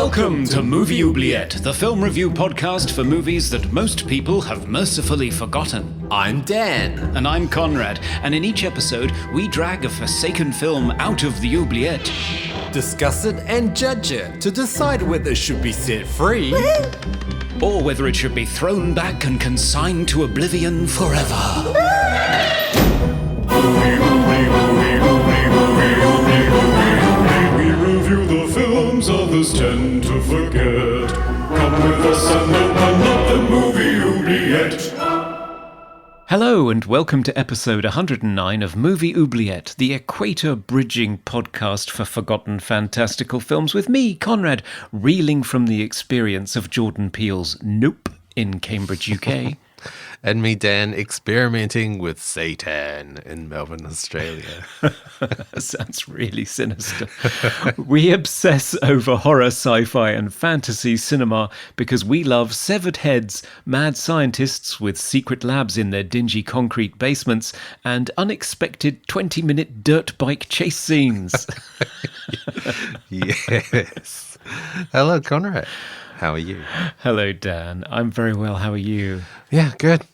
Welcome to Movie Oubliette, the film review podcast for movies that most people have mercifully forgotten. I'm Dan. And I'm Conrad, and in each episode, we drag a forsaken film out of the oubliette, Discuss it and judge it to decide whether it should be set free or whether it should be thrown back and consigned to oblivion forever. We review the films others tend to forget. Come with us and open up the movie oubliette. Hello and welcome to episode 109 of Movie Oubliette, the equator bridging podcast for forgotten fantastical films with me, Conrad, reeling from the experience of Jordan Peele's Nope in Cambridge, UK. And me, Dan, experimenting with Satan in Melbourne, Australia. Sounds really sinister. We obsess over horror, sci-fi and fantasy cinema because we love severed heads, mad scientists with secret labs in their dingy concrete basements, and unexpected 20-minute dirt bike chase scenes. Yes. Hello, Conrad. How are you? Hello, Dan. I'm very well. How are you? Yeah, good.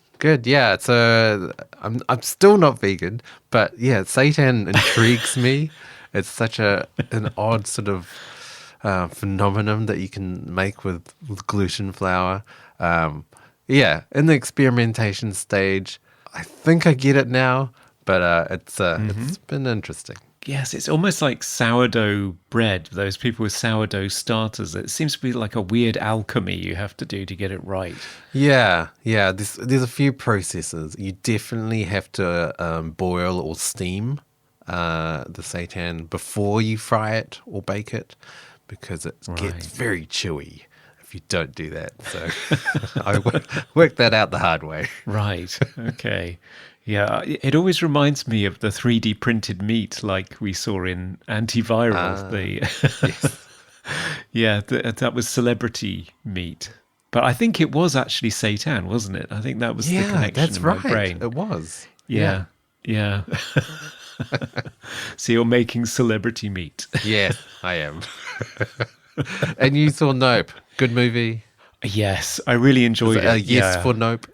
Yeah, so I'm still not vegan, but yeah, Satan intrigues me. It's such an odd sort of phenomenon that you can make with gluten flour. Yeah, in the experimentation stage, I think I get it now, but it's been interesting. Yes, it's almost like sourdough bread, those people with sourdough starters. It seems to be like a weird alchemy you have to do to get it right. Yeah. There's a few processes. You definitely have to boil or steam the seitan before you fry it or bake it because it gets very chewy if you don't do that. So I worked that out the hard way. Right, okay. Yeah, it always reminds me of the 3D printed meat like we saw in Antiviral. Yes. Yeah, that was celebrity meat. But I think it was actually seitan, wasn't it? I think that was the connection in my brain. It was. Yeah. So you're making celebrity meat. Yes, I am. And you saw Nope. Good movie. Yes, I really enjoyed it. Yes for Nope.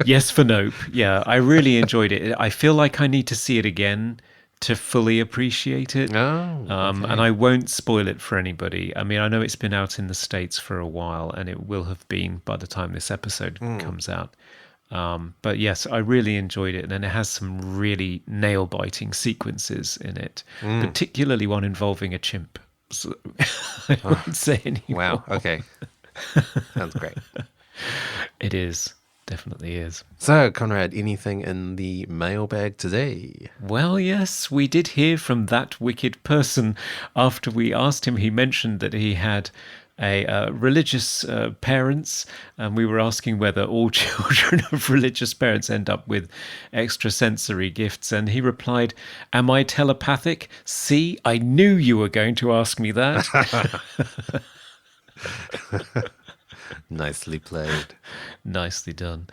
Yes for Nope. Yeah, I really enjoyed it. I feel like I need to see it again to fully appreciate it. Oh, okay. And I won't spoil it for anybody. I mean, I know it's been out in the States for a while, and it will have been by the time this episode comes out. But yes, I really enjoyed it, and it has some really nail-biting sequences in it, particularly one involving a chimp. So I won't say anymore. Wow, okay. Sounds great. It is. Definitely is. So, Conrad, anything in the mailbag today? Well, yes, we did hear from that wicked person. After we asked him, he mentioned that he had religious parents, and we were asking whether all children of religious parents end up with extrasensory gifts, and he replied, "Am I telepathic? See, I knew you were going to ask me that." Nicely played. Nicely done.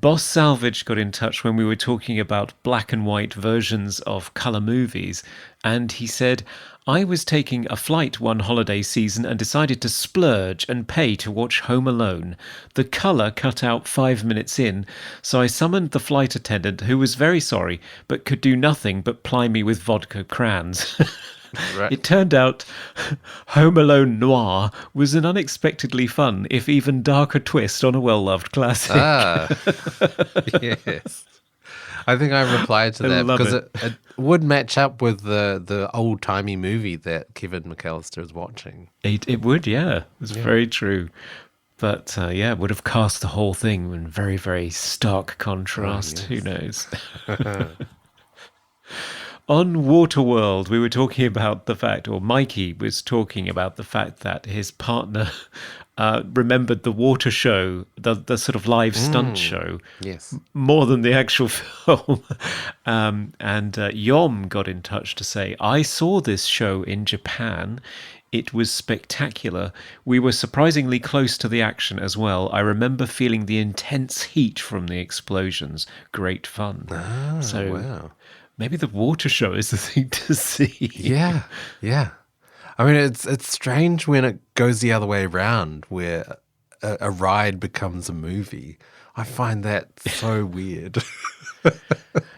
Boss Salvage got in touch when we were talking about black and white versions of colour movies, and he said, "I was taking a flight one holiday season and decided to splurge and pay to watch Home Alone. The colour cut out 5 minutes in, so I summoned the flight attendant, who was very sorry, but could do nothing but ply me with vodka crayons." Right. It turned out Home Alone Noir was an unexpectedly fun, if even darker twist on a well-loved classic. Yes. I think I replied to that because it would match up with the old-timey movie that Kevin McAllister is watching. It would, yeah. It's very true. But, it would have cast the whole thing in very, very stark contrast. Oh, yes. Who knows? On Waterworld, we were talking about the fact, or Mikey was talking about the fact that his partner remembered the water show, the sort of live stunt show, more than the actual film. And Yom got in touch to say, "I saw this show in Japan. It was spectacular. We were surprisingly close to the action as well. I remember feeling the intense heat from the explosions. Great fun." Wow. Maybe the water show is the thing to see. Yeah. I mean, it's strange when it goes the other way around, where a ride becomes a movie. I find that so weird.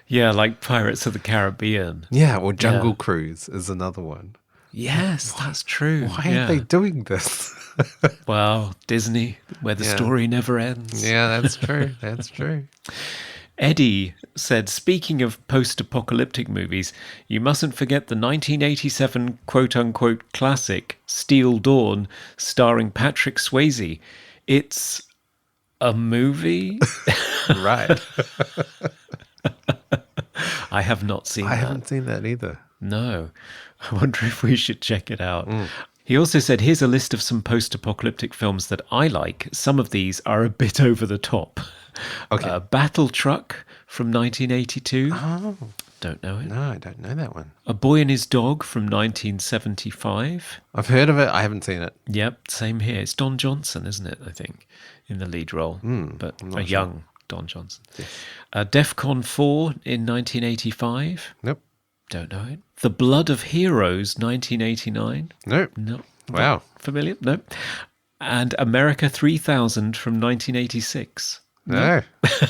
Yeah, like Pirates of the Caribbean. Yeah, or Jungle Cruise is another one. Yes, that's true. Why are they doing this? Well, Disney, where the story never ends. Yeah, that's true. That's true. Eddie said, speaking of post-apocalyptic movies, you mustn't forget the 1987 quote-unquote classic Steel Dawn starring Patrick Swayze. It's a movie? Right. I have not seen that. I haven't seen that either. No. I wonder if we should check it out. He also said, here's a list of some post-apocalyptic films that I like. Some of these are a bit over the top. Okay. Battle Truck from 1982. Oh. Don't know it. No, I don't know that one. A Boy and His Dog from 1975. I've heard of it. I haven't seen it. Yep, same here. It's Don Johnson, isn't it, I think, in the lead role. But a young Don Johnson. Yes. DEFCON 4 in 1985. Nope. Don't know it. The Blood of Heroes, 1989. Nope. No. Wow. Familiar? No. And America 3000 from 1986. No.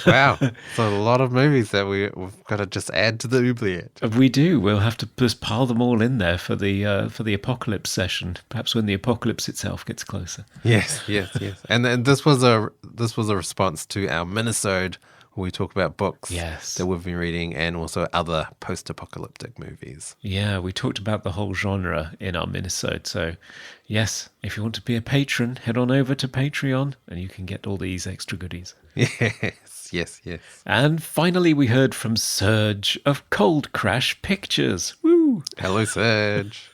Wow. So a lot of movies that we've got to just add to the oubliette. We do. We'll have to just pile them all in there for the apocalypse session. Perhaps when the apocalypse itself gets closer. Yes. And this was a response to our minisode where we talk about books that we've been reading and also other post-apocalyptic movies. Yeah, we talked about the whole genre in our minisode. So, yes, if you want to be a patron, head on over to Patreon and you can get all these extra goodies. Yes. And finally, we heard from Serge of Cold Crash Pictures. Woo! Hello, Serge.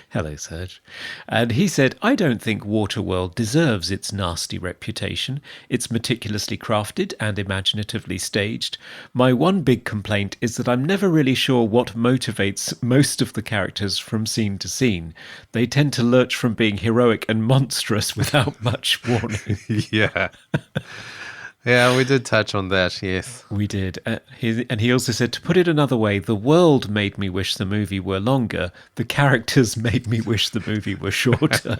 Hello, Serge. And he said, I don't think Waterworld deserves its nasty reputation. It's meticulously crafted and imaginatively staged. My one big complaint is that I'm never really sure what motivates most of the characters from scene to scene. They tend to lurch from being heroic and monstrous without much warning. Yeah. Yeah, we did touch on that, yes. We did. He also said, to put it another way, the world made me wish the movie were longer. The characters made me wish the movie were shorter.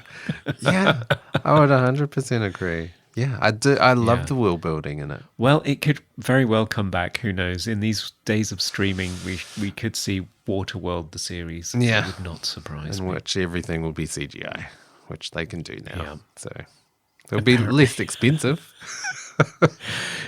Yeah, I would 100% agree. Yeah, I do. I love the world building in it. Well, it could very well come back. Who knows? In these days of streaming, we could see Waterworld, the series. Yeah. It would not surprise me. In which everything will be CGI, which they can do now. Yeah. So it'll be less expensive.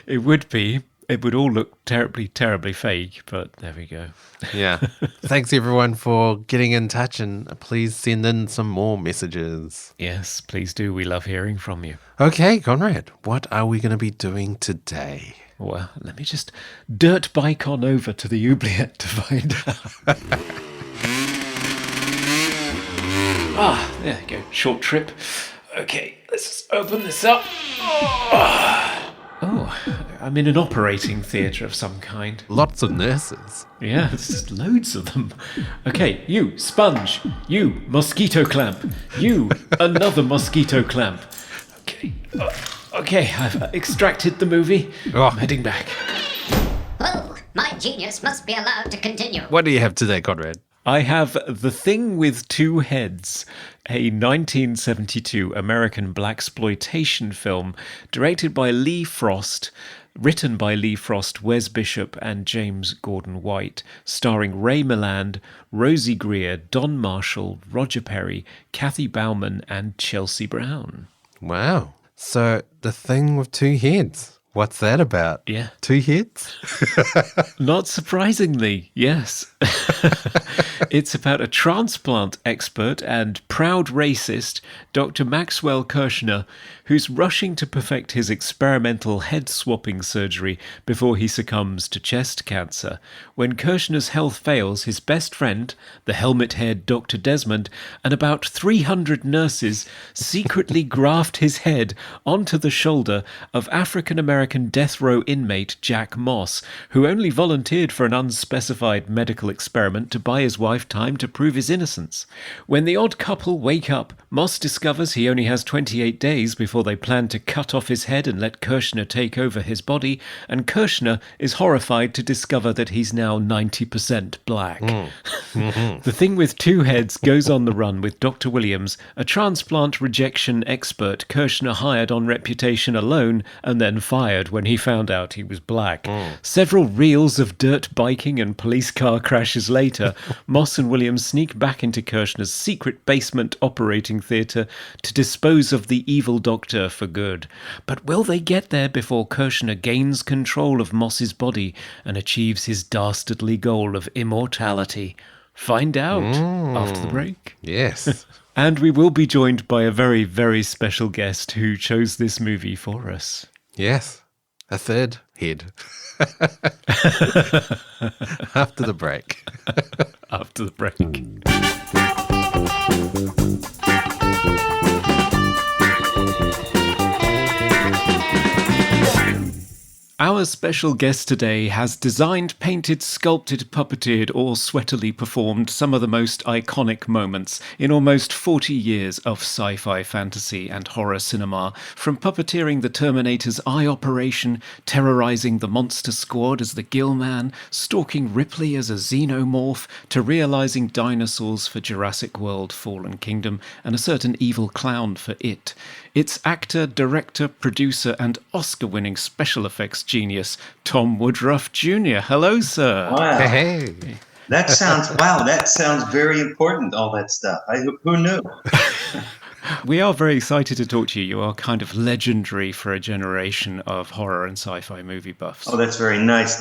It would be. It would all look terribly, terribly fake, but there we go. Yeah. Thanks, everyone, for getting in touch, and please send in some more messages. Yes, please do. We love hearing from you. Okay, Conrad, what are we going to be doing today? Well, let me just dirt bike on over to the oubliette to find out. There you go. Short trip. Okay, let's just open this up. Oh, I'm in an operating theatre of some kind. Lots of nurses. Yeah, there's just loads of them. Okay, you, sponge. You, mosquito clamp. You, another mosquito clamp. Okay, I've extracted the movie. I'm heading back. Oh, my genius must be allowed to continue. What do you have today, Conrad? I have The Thing with Two Heads, a 1972 American blaxploitation film directed by Lee Frost, written by Lee Frost, Wes Bishop, and James Gordon White, starring Ray Milland, Rosey Grier, Don Marshall, Roger Perry, Kathy Bauman, and Chelsea Brown. Wow. So, The Thing with Two Heads. What's that about? Yeah. Two heads? Not surprisingly, yes. It's about a transplant expert and proud racist, Dr. Maxwell Kirshner, who's rushing to perfect his experimental head-swapping surgery before he succumbs to chest cancer. When Kirshner's health fails, his best friend, the helmet-haired Dr. Desmond, and about 300 nurses secretly graft his head onto the shoulder of African-American death row inmate Jack Moss, who only volunteered for an unspecified medical experiment to buy his wife lifetime to prove his innocence. When the odd couple wake up, Moss discovers he only has 28 days before they plan to cut off his head and let Kirshner take over his body, and Kirshner is horrified to discover that he's now 90% black. The Thing with Two Heads goes on the run with Dr. Williams, a transplant rejection expert Kirshner hired on reputation alone and then fired when he found out he was black. Several reels of dirt biking and police car crashes later, Moss and Williams sneak back into Kirshner's secret basement operating theatre to dispose of the evil doctor for good. But will they get there before Kirshner gains control of Moss's body and achieves his dastardly goal of immortality? Find out after the break. Yes. And we will be joined by a very, very special guest who chose this movie for us. Yes. A third head. After the break. After the break. Our special guest today has designed, painted, sculpted, puppeteered, or sweatily performed some of the most iconic moments in almost 40 years of sci-fi, fantasy, and horror cinema, from puppeteering the Terminator's eye operation, terrorizing the Monster Squad as the Gill Man, stalking Ripley as a xenomorph, to realizing dinosaurs for Jurassic World Fallen Kingdom, and a certain evil clown for It. It's actor, director, producer, and Oscar-winning special effects genius, Tom Woodruff Jr. Hello, sir. Wow. Hey. That sounds very important, all that stuff. Who knew? We are very excited to talk to you. You are kind of legendary for a generation of horror and sci-fi movie buffs. Oh, that's very nice.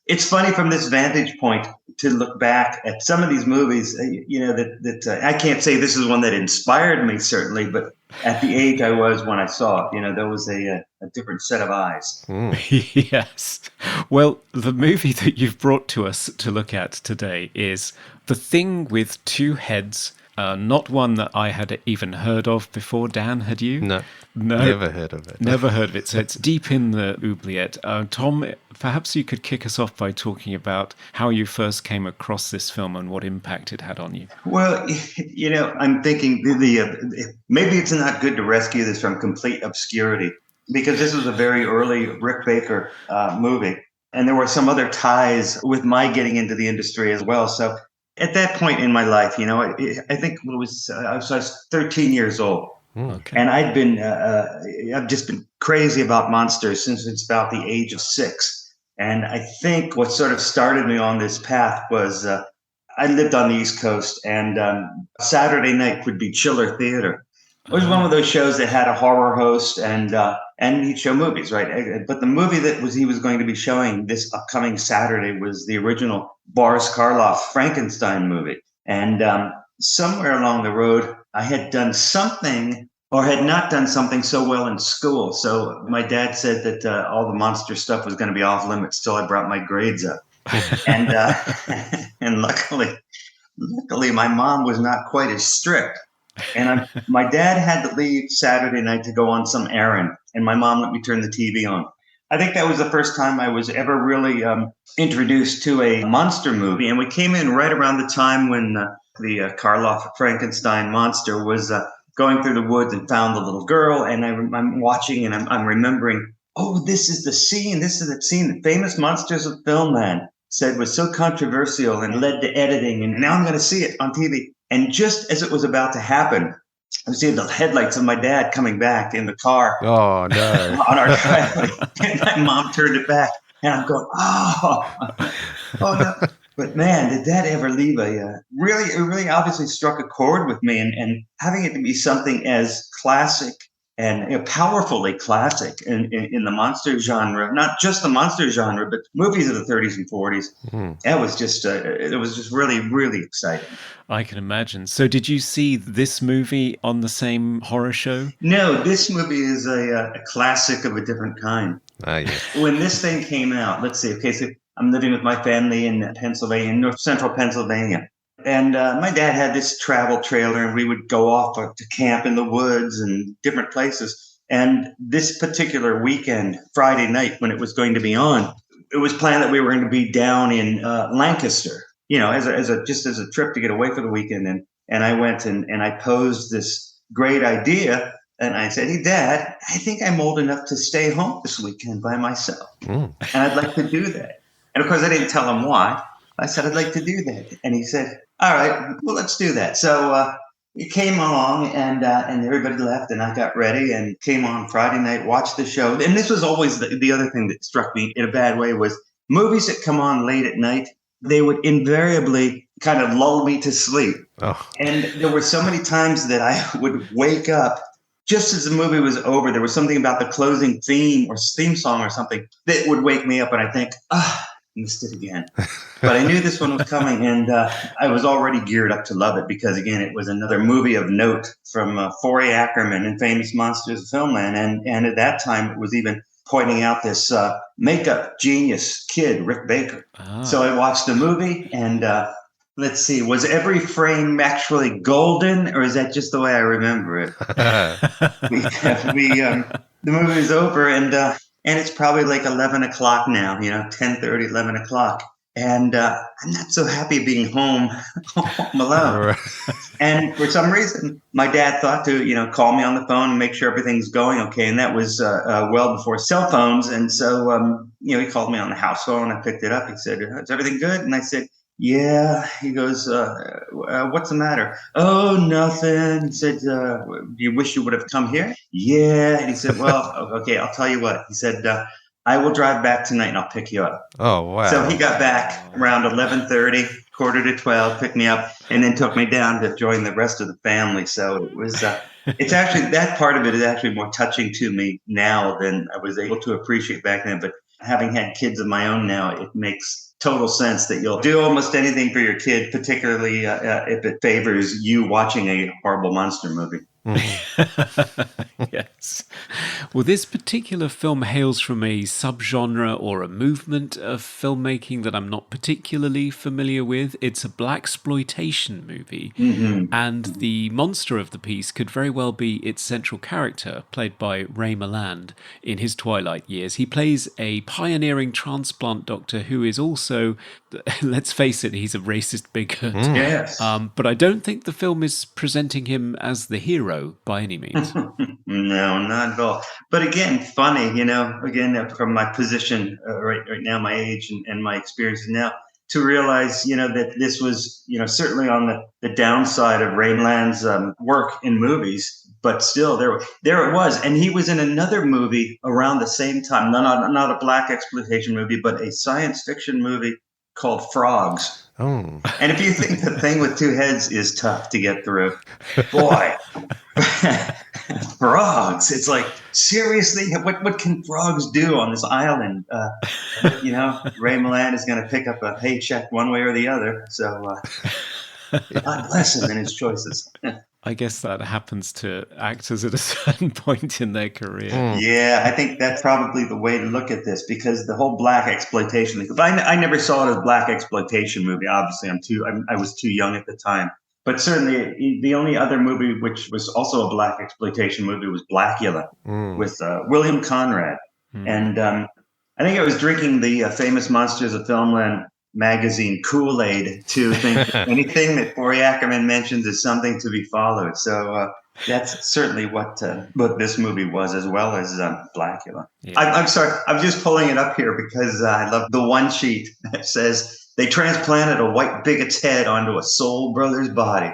It's funny from this vantage point to look back at some of these movies. That I can't say this is one that inspired me, certainly, but at the age I was when I saw it, there was a different set of eyes. Yes. Well, the movie that you've brought to us to look at today is The Thing with Two Heads. Not one that I had even heard of before. Dan, had you? No. Never heard of it. Never heard of it. So it's deep in the oubliette. Tom, perhaps you could kick us off by talking about how you first came across this film and what impact it had on you. Well, I'm thinking maybe it's not good to rescue this from complete obscurity, because this was a very early Rick Baker movie. And there were some other ties with my getting into the industry as well. So at that point in my life, I think I was 13 years old. Okay. And I've just been crazy about monsters since it's about the age of 6. And I think what sort of started me on this path was I lived on the East Coast, and Saturday night would be Chiller Theater. It was one of those shows that had a horror host, and he'd show movies, right? But the movie that he was going to be showing this upcoming Saturday was the original Boris Karloff Frankenstein movie. And somewhere along the road, I had done something or had not done something so well in school. So my dad said that all the monster stuff was going to be off limits till I brought my grades up. And and luckily my mom was not quite as strict. And my dad had to leave Saturday night to go on some errand, and my mom let me turn the TV on. I think that was the first time I was ever really introduced to a monster movie. And we came in right around the time when the Karloff Frankenstein monster was going through the woods and found the little girl. And I'm watching, and I'm remembering, oh, this is the scene. This is the scene that Famous Monsters of Filmland said was so controversial and led to editing. And now I'm going to see it on TV. And just as it was about to happen, I see the headlights of my dad coming back in the car. Oh, no. On our driveway. And my mom turned it back. And I'm going, oh no. But man, did that ever leave it really obviously struck a chord with me. And having it to be something as classic and powerfully classic in the monster genre, not just the monster genre, but movies of the 30s and 40s. That was just, it was just really, really exciting. I can imagine. So did you see this movie on the same horror show? No, this movie is a classic of a different kind. Yeah. When this thing came out, let's see, okay, so I'm living with my family in Pennsylvania, in north central Pennsylvania. And my dad had this travel trailer, and we would go off to camp in the woods and different places. And this particular weekend, Friday night, when it was going to be on, it was planned that we were going to be down in Lancaster. just as a trip to get away for the weekend. And I went and I posed this great idea. And I said, "Hey, Dad, I think I'm old enough to stay home this weekend by myself. And I'd like to do that." And of course, I didn't tell him why. I said, "I'd like to do that." And he said, "All right, well, let's do that." So he came along and everybody left and I got ready and came on Friday night, watched the show. And this was always the other thing that struck me in a bad way was movies that come on late at night, they would invariably kind of lull me to sleep. Oh. And there were so many times that I would wake up just as the movie was over. There was something about the closing theme song or something that would wake me up and I think, missed it again. But I knew this one was coming and I was already geared up to love it because, again, it was another movie of note from Forey Ackerman and Famous Monsters of Filmland. And at that time, it was even pointing out this makeup genius kid, Rick Baker. So I watched the movie and let's see, was every frame actually golden or is that just the way I remember it? The movie is over and it's probably like 11 o'clock now, 10:30, 11 o'clock. And I'm not so happy being home alone. And for some reason, my dad thought to, call me on the phone and make sure everything's going okay. And that was well before cell phones. And so, he called me on the house phone. I picked it up. He said, "Is everything good?" And I said, "Yeah." He goes, "What's the matter?" "Oh, nothing." He said, "Do you wish you would have come here?" "Yeah." And he said, "Well, okay, I'll tell you what." He said, "I will drive back tonight and I'll pick you up." Oh, wow. So he got back around 11:30, quarter to 12, picked me up, and then took me down to join the rest of the family. So it was, it's actually, that part of it is actually more touching to me now than I was able to appreciate back then. But having had kids of my own now, it makes total sense that you'll do almost anything for your kid, particularly if it favors you watching a horrible monster movie. Yes. Well, this particular film hails from a subgenre or a movement of filmmaking that I'm not particularly familiar with. It's a blaxploitation movie, and the monster of the piece could very well be its central character, played by Ray Milland in his twilight years. He plays a pioneering transplant doctor who is also, let's face it, he's a racist bigot. Yes. But I don't think the film is presenting him as the hero by any means. No, not at all. But again, funny, again, from my position right now, my age and my experiences now, to realize, that this was, certainly on the downside of Ray Milland's work in movies, but still there it was. And he was in another movie around the same time, not a black exploitation movie, but a science fiction movie called Frogs. Oh. And if you think the thing with two heads is tough to get through, boy, frogs. It's like, seriously, what can frogs do on this island? Ray Milland is going to pick up a paycheck one way or the other. So God bless him in his choices. I guess that happens to actors at a certain point in their career. Yeah, I think that's probably the way to look at this because the whole black exploitation thing. But I never saw it as black exploitation movie. Obviously, I was too young at the time. But certainly, the only other movie which was also a black exploitation movie was Blackula with William Conrad. And I think I was drinking the Famous Monsters of Filmland magazine Kool-Aid to think anything that Forey Ackerman mentions is something to be followed. So that's certainly what this movie was, as well as Blackula. Yeah. I'm sorry, I'm just pulling it up here because I love the one sheet that says they transplanted a white bigot's head onto a soul brother's body.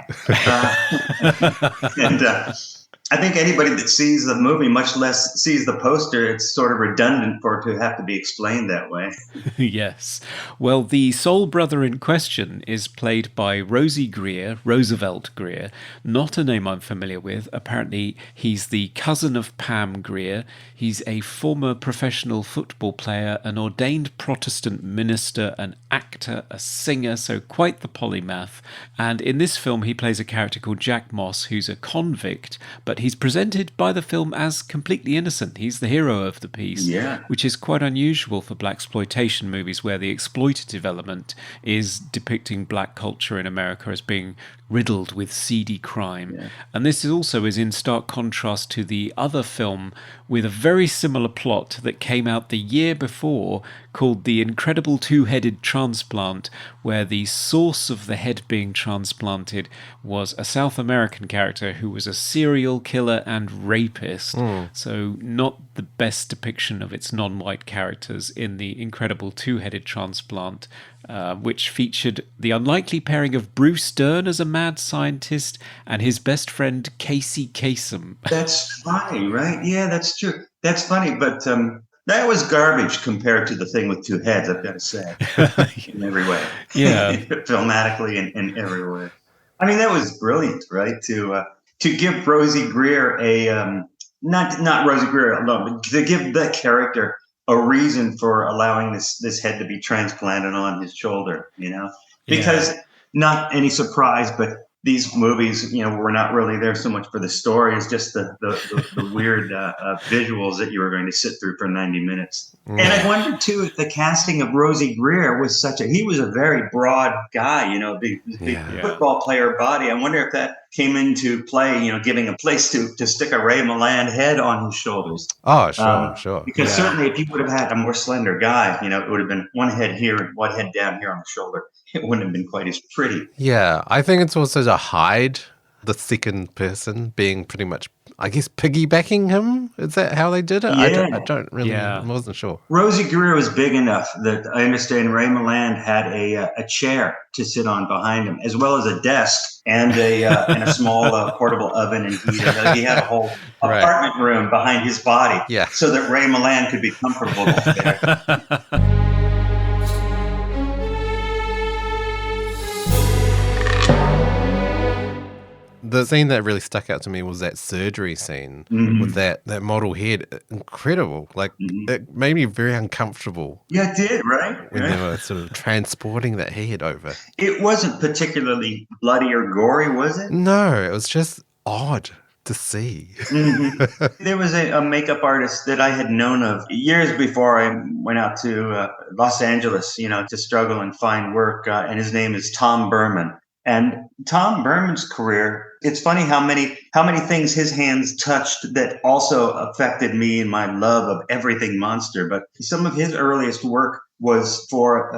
I think anybody that sees the movie, much less sees the poster, it's sort of redundant for it to have to be explained that way. Yes. Well, the soul brother in question is played by Rosey Grier, Roosevelt Grier, not a name I'm familiar with. Apparently, he's the cousin of Pam Grier. He's a former professional football player, an ordained Protestant minister, an actor, a singer, so quite the polymath. And in this film, he plays a character called Jack Moss, who's a convict, but but he's presented by the film as completely innocent. He's the hero of the piece, which is quite unusual for blaxploitation movies, where the exploitative element is depicting black culture in America as being riddled with seedy crime. And this is in stark contrast to the other film with a very similar plot that came out the year before, called The Incredible Two-Headed Transplant, where the source of the head being transplanted was a South American character who was a serial killer and rapist. So not the best depiction of its non-white characters in The Incredible Two-Headed Transplant, which featured the unlikely pairing of Bruce Dern as a mad scientist and his best friend Casey Kasem. That's funny, right? Yeah, that's true. That's funny, but that was garbage compared to the thing with two heads, I've got to say, in every way. Yeah. Filmatically and everywhere. I mean, that was brilliant, right? To give Rosey Grier not Rosey Grier alone, but to give that character a reason for allowing this head to be transplanted on his shoulder, because not any surprise, but these movies, were not really there so much for the story as just the weird visuals that you were going to sit through for 90 minutes. And I wonder too if the casting of Rosey Grier was he was a very broad guy, big football player body. I wonder if that came into play, giving a place to stick a Ray Milland head on his shoulders. Oh, sure. Because certainly if you would have had a more slender guy, it would have been one head here and one head down here on the shoulder. It wouldn't have been quite as pretty. Yeah, I think it's also to hide the second person being pretty much, I guess, piggybacking him. Is that how they did it? Yeah. I don't really, I wasn't sure. Rosey Grier was big enough that I understand Ray Milland had a chair to sit on behind him, as well as a desk and a small portable oven and heater. He had a whole apartment room behind his body so that Ray Milland could be comfortable there. The scene that really stuck out to me was that surgery scene with that model head. Incredible. It made me very uncomfortable. Yeah, it did, right? When they were sort of transporting that head over. It wasn't particularly bloody or gory, was it? No, it was just odd to see. There was a makeup artist that I had known of years before I went out to Los Angeles, to struggle and find work. And his name is Tom Berman. And Tom Berman's career, it's funny how many things his hands touched that also affected me in my love of everything monster. But some of his earliest work was for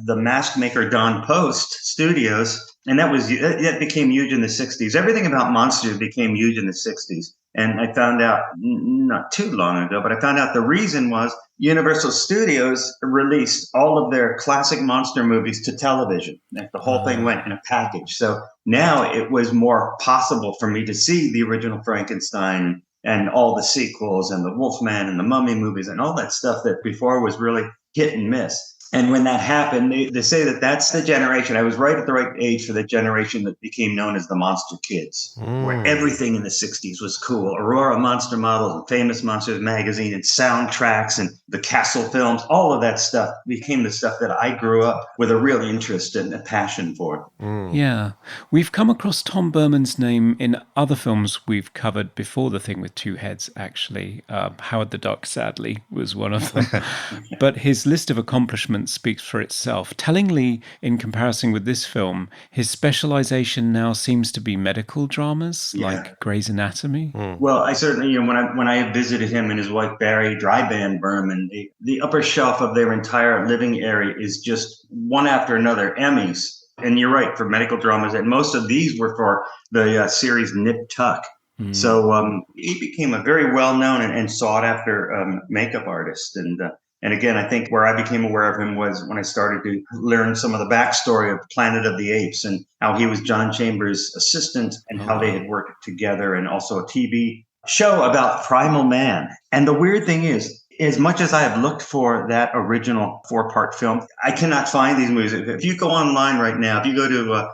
the mask maker Don Post Studios, and that became huge in the 60s. Everything about monsters became huge in the 60s. And I found out not too long ago, but I found out the reason was Universal Studios released all of their classic monster movies to television. The whole thing went in a package. So now it was more possible for me to see the original Frankenstein and all the sequels and the Wolfman and the Mummy movies and all that stuff that before was really hit and miss. And when that happened, they say that that's the generation. I was right at the right age for the generation that became known as the Monster Kids, where everything in the 60s was cool. Aurora Monster Models and Famous Monsters magazine and soundtracks and the Castle films, all of that stuff became the stuff that I grew up with a real interest and a passion for. Yeah. We've come across Tom Berman's name in other films we've covered before The Thing with Two Heads, actually. Howard the Duck, sadly, was one of them. But his list of accomplishments speaks for itself. Tellingly, in comparison with this film, his specialization now seems to be medical dramas like Grey's Anatomy. Well, I certainly, when I visited him and his wife Barry dry band Berman, the upper shelf of their entire living area is just one after another Emmys. And you're right, for medical dramas, and most of these were for the series Nip Tuck. So he became a very well-known and sought-after makeup artist. And again, I think where I became aware of him was when I started to learn some of the backstory of Planet of the Apes and how he was John Chambers' assistant and how they had worked together, and also a TV show about primal man. And the weird thing is, as much as I have looked for that original 4-part film, I cannot find these movies. If you go online right now, if you go to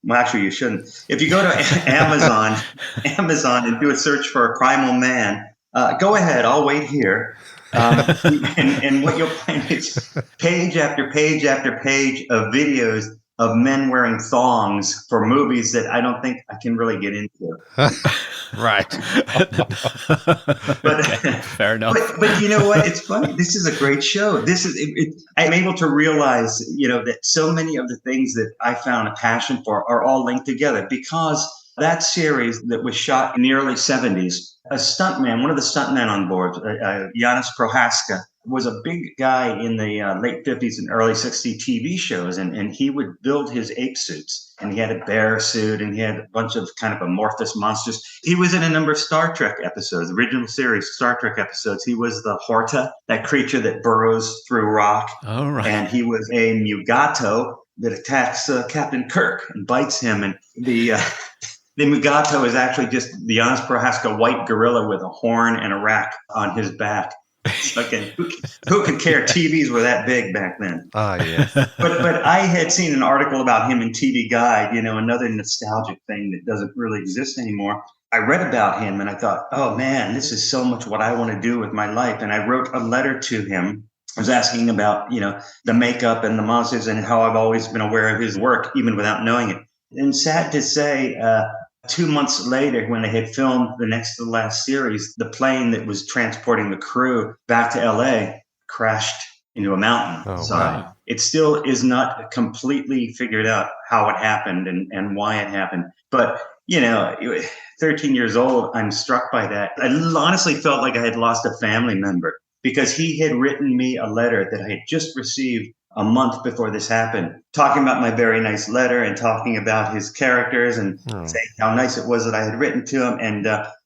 well, actually, you shouldn't. If you go to Amazon and do a search for Primal Man, go ahead. I'll wait here. And what you'll find is page after page after page of videos of men wearing thongs for movies that I don't think I can really get into. Right. But Okay, fair enough. But you know what? It's funny. This is a great show. I'm able to realize, that so many of the things that I found a passion for are all linked together because that series that was shot in the early 70s, a stuntman, one of the stuntmen on board, Janis Prohaska, was a big guy in the late 50s and early 60s TV shows, and he would build his ape suits. And he had a bear suit, and he had a bunch of kind of amorphous monsters. He was in a number of Star Trek episodes, original series Star Trek episodes. He was the Horta, that creature that burrows through rock. All right. And he was a Mugato that attacks Captain Kirk and bites him. And the Mugato is actually just the Janis Prohaska white gorilla with a horn and a rack on his back. Okay, who could care? TVs were that big back then. Oh, yes. But I had seen an article about him in TV Guide, another nostalgic thing that doesn't really exist anymore. I read about him and I thought, oh man, this is so much what I want to do with my life. And I wrote a letter to him. I was asking about, the makeup and the monsters and how I've always been aware of his work, even without knowing it. And sad to say, 2 months later, when they had filmed the next to the last series, the plane that was transporting the crew back to LA crashed into a mountain. Oh, So wow. it still is not completely figured out how it happened and why it happened. But, 13 years old, I'm struck by that. I honestly felt like I had lost a family member because he had written me a letter that I had just received a month before this happened, talking about my very nice letter and talking about his characters and saying how nice it was that I had written to him.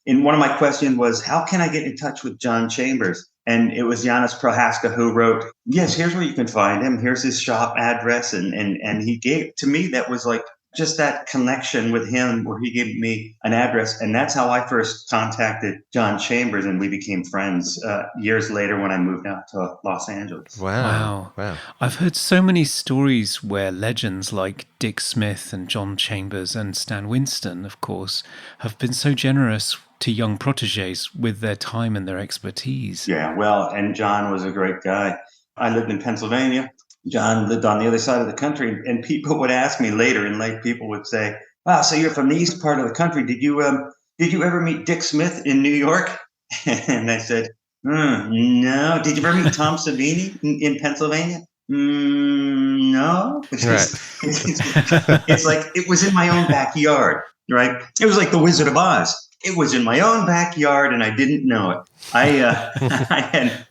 And one of my questions was, how can I get in touch with John Chambers? And it was Janis Prohaska who wrote, yes, here's where you can find him. Here's his shop address. And he gave, to me, that was like just that connection with him where he gave me an address. And that's how I first contacted John Chambers, and we became friends years later when I moved out to Los Angeles. Wow. I've heard so many stories where legends like Dick Smith and John Chambers and Stan Winston, of course, have been so generous to young protégés with their time and their expertise. Yeah, well, and John was a great guy. I lived in Pennsylvania. John lived on the other side of the country, and people would ask me later in life, people would say, wow, so you're from the east part of the country. Did you ever meet Dick Smith in New York? And I said, no. Did you ever meet Tom Savini in Pennsylvania? No. Right. It's like it was in my own backyard, right? It was like the Wizard of Oz. It was in my own backyard, and I didn't know it. I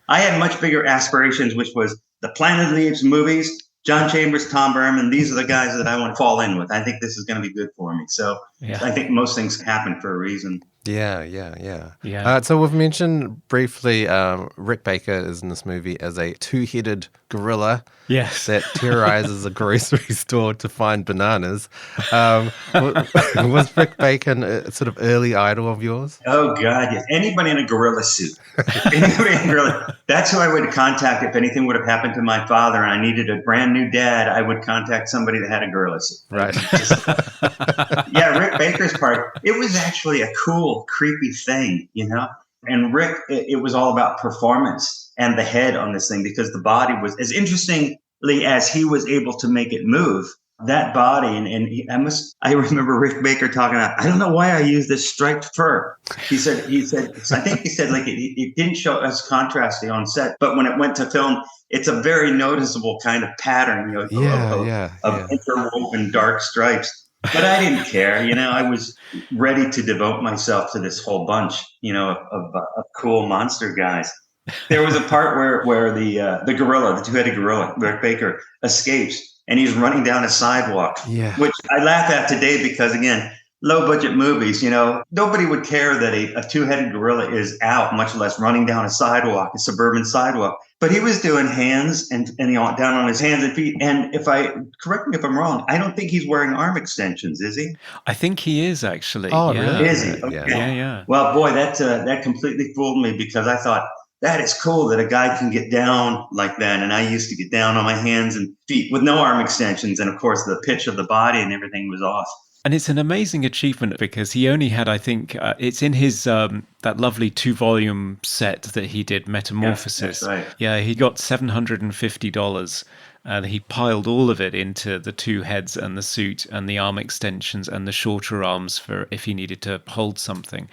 had much bigger aspirations, which was the Planet of the Apes movies, John Chambers, Tom Berman. These are the guys that I want to fall in with. I think this is going to be good for me. So I think most things happen for a reason. Yeah. So we've mentioned briefly Rick Baker is in this movie as a two-headed gorilla that terrorizes a grocery store to find bananas. Was Rick Bacon a sort of early idol of yours? Oh, God, yes. Anybody in a gorilla suit. That's who I would contact if anything would have happened to my father and I needed a brand new dad. I would contact somebody that had a gorilla suit. Right. Yeah, Rick Baker's part, it was actually a cool, creepy thing, And Rick, it was all about performance and the head on this thing because the body was, as interestingly as he was able to make it move, that body, I remember Rick Baker talking about, I don't know why I use this striped fur. He said, I think he said like it didn't show us contrasting on set, but when it went to film, it's a very noticeable kind of pattern, of interwoven dark stripes. But I didn't care, I was ready to devote myself to this whole bunch, of cool monster guys. There was a part where the gorilla, the two-headed gorilla, Rick Baker, escapes and he's running down a sidewalk, which I laugh at today because, again, low-budget movies, nobody would care that a two-headed gorilla is out, much less running down a sidewalk, a suburban sidewalk. But he was doing hands and down on his hands and feet. And correct me if I'm wrong, I don't think he's wearing arm extensions, is he? I think he is actually. Oh, really? Is he? Okay. Yeah. Well, boy, that completely fooled me because I thought, that is cool that a guy can get down like that. And I used to get down on my hands and feet with no arm extensions. And of course, the pitch of the body and everything was off. And it's an amazing achievement because he only had, I think, it's in his that lovely 2-volume set that he did, Metamorphosis. That's right. Yeah, he got $750 and he piled all of it into the two heads and the suit and the arm extensions and the shorter arms for if he needed to hold something,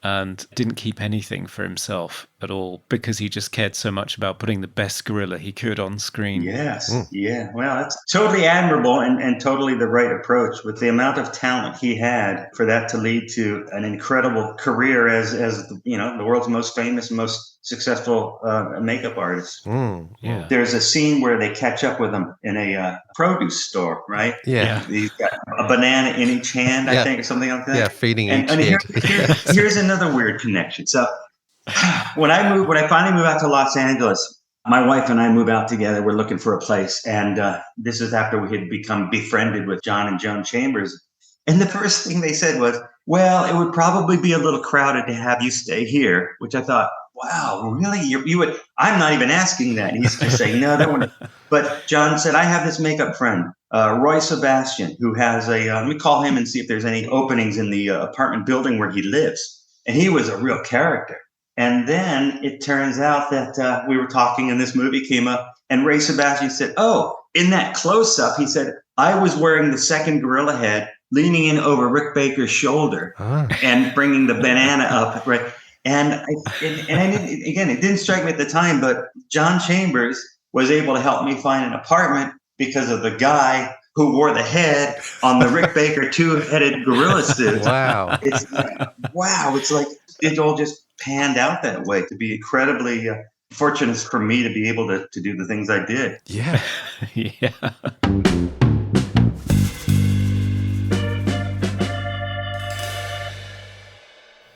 and didn't keep anything for himself at all because he just cared so much about putting the best gorilla he could on screen. Yes. Yeah. Well, that's totally admirable and totally the right approach with the amount of talent he had for that to lead to an incredible career as the world's most famous, most successful makeup artist. Yeah. There's a scene where they catch up with him in a produce store, right? Yeah. He's got a banana in each hand, I think, or something like that. Yeah, feeding each and hand. Here's another weird connection. So when I finally moved out to Los Angeles, my wife and I moved out together. We're looking for a place. And this is after we had become befriended with John and Joan Chambers. And the first thing they said was, well, it would probably be a little crowded to have you stay here, which I thought, wow, really? You would? I'm not even asking that. He's just saying, no, that wouldn't. But John said, I have this makeup friend, Roy Sebastian, who has let me call him and see if there's any openings in the apartment building where he lives. And he was a real character. And then it turns out that we were talking and this movie came up and Ray Sebastian said, oh, in that close-up, he said, I was wearing the second gorilla head, leaning in over Rick Baker's shoulder and bringing the banana up. Right. And I didn't, it didn't strike me at the time, but John Chambers was able to help me find an apartment because of the guy who wore the head on the Rick Baker two-headed gorilla suit. Wow. It's like it all just panned out that way to be incredibly fortunate for me to be able to do the things I did. Yeah. Yeah.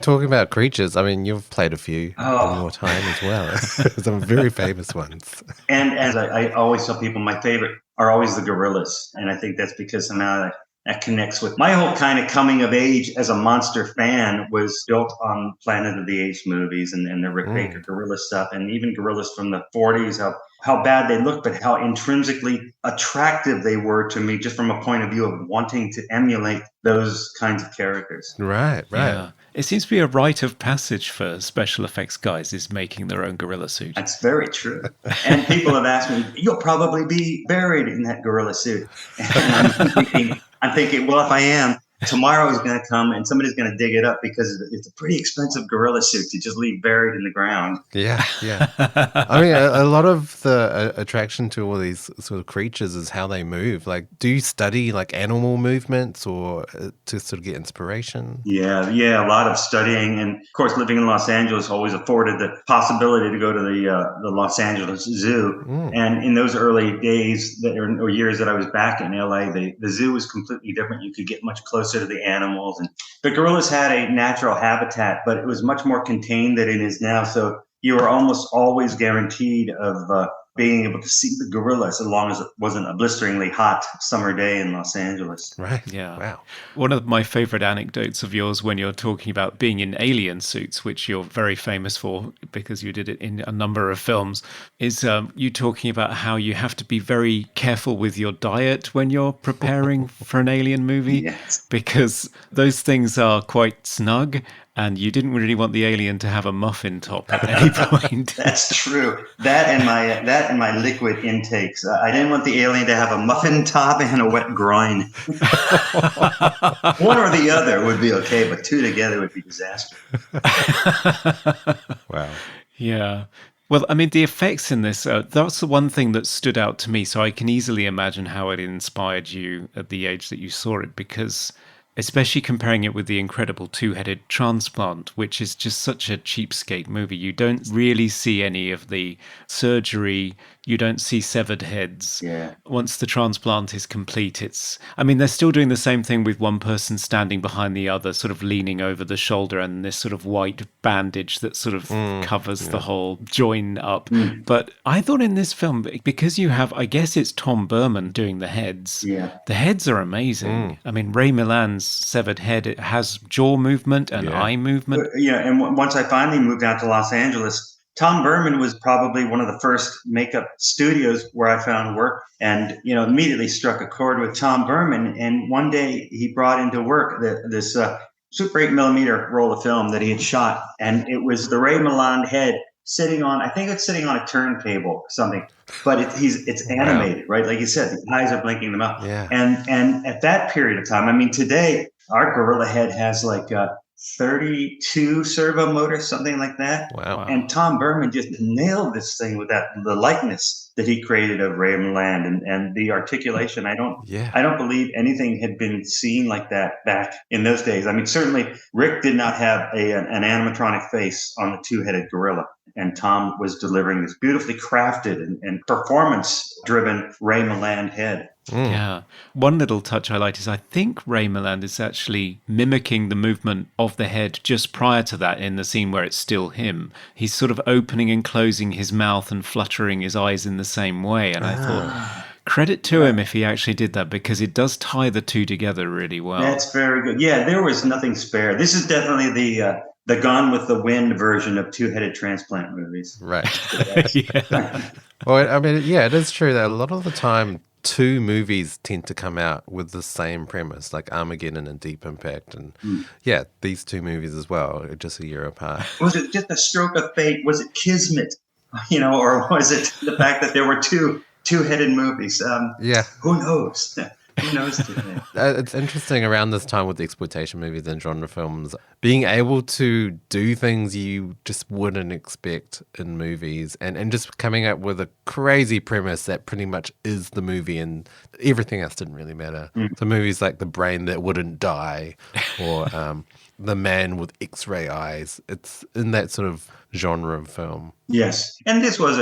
Talking about creatures, I mean, you've played a few in your time as well. Some very famous ones. And as I always tell people, my favorite are always the gorillas. And I think that's because somehow that connects with my whole kind of coming of age as a monster fan was built on Planet of the Apes movies and the Rick Baker gorilla stuff, and even gorillas from the 40s, how bad they looked, but how intrinsically attractive they were to me, just from a point of view of wanting to emulate those kinds of characters. Right. Yeah. It seems to be a rite of passage for special effects guys is making their own gorilla suit. That's very true. And people have asked me, you'll probably be buried in that gorilla suit. And I'm thinking, well, if I am, tomorrow is going to come and somebody's going to dig it up because it's a pretty expensive gorilla suit to just leave buried in the ground. Yeah. I mean, a lot of the attraction to all these sort of creatures is how they move. Like, do you study like animal movements or to sort of get inspiration? Yeah, a lot of studying. And of course, living in Los Angeles always afforded the possibility to go to the Los Angeles Zoo. And in those early days or years that I was back in LA, the zoo was completely different. You could get much closer to the animals, and the gorillas had a natural habitat, but it was much more contained than it is now. So you were almost always guaranteed of being able to see the gorillas as long as it wasn't a blisteringly hot summer day in Los Angeles. Right. Yeah. Wow. One of my favorite anecdotes of yours when you're talking about being in alien suits, which you're very famous for because you did it in a number of films, is you talking about how you have to be very careful with your diet when you're preparing for an alien movie. Yes. Because those things are quite snug. And you didn't really want the alien to have a muffin top at any point. That's true. That and my liquid intakes. I didn't want the alien to have a muffin top and a wet groin. One or the other would be okay, but two together would be disaster. Wow. Yeah. Well, I mean, the effects in this, that's the one thing that stood out to me. So I can easily imagine how it inspired you at the age that you saw it, because especially comparing it with the incredible two-headed Transplant, which is just such a cheapskate movie. You don't really see any of the surgery. You don't see severed heads. Yeah. Once the transplant is complete, they're still doing the same thing with one person standing behind the other, sort of leaning over the shoulder, and this sort of white bandage that sort of covers the whole join up. But I thought in this film, because you have, I guess it's Tom Berman doing the heads. Yeah. The heads are amazing. I mean, Ray Milland's severed head, it has jaw movement and eye movement. Yeah, and once I finally moved out to Los Angeles, Tom Berman was probably one of the first makeup studios where I found work, and immediately struck a chord with Tom Berman. And one day he brought into work this Super 8mm roll of film that he had shot, and it was the Ray Milland head sitting on, I think it's sitting on a turntable or something, but it's Wow. animated, right? Like you said, the eyes are blinking them out. Yeah. And at that period of time, I mean, today our gorilla head has like 32 servo motors, something like that. Wow. And Tom Berman just nailed this thing with the likeness that he created of Ray Milland and the articulation. I don't believe anything had been seen like that back in those days. I mean, certainly Rick did not have an animatronic face on the two-headed gorilla. And Tom was delivering this beautifully crafted and performance-driven Ray Milland head. Yeah. One little touch I like is I think Ray Milland is actually mimicking the movement of the head just prior to that in the scene where it's still him. He's sort of opening and closing his mouth and fluttering his eyes in the same way. And I thought, credit to him if he actually did that, because it does tie the two together really well. That's very good. Yeah, there was nothing spare. This is definitely the Gone with the Wind version of two-headed transplant movies. Right. Yeah. Well, I mean, yeah, it is true that a lot of the time, two movies tend to come out with the same premise, like Armageddon and Deep Impact. And yeah, these two movies as well are just a year apart. Was it just a stroke of fate? Was it kismet? Or was it the fact that there were two-headed movies? Yeah. Who knows? Who knows today? It's interesting around this time with the exploitation movies and genre films, being able to do things you just wouldn't expect in movies and just coming up with a crazy premise that pretty much is the movie and everything else didn't really matter. So movies like The Brain That Wouldn't Die or The Man with X-Ray Eyes, it's in that sort of genre of film. Yes. And this was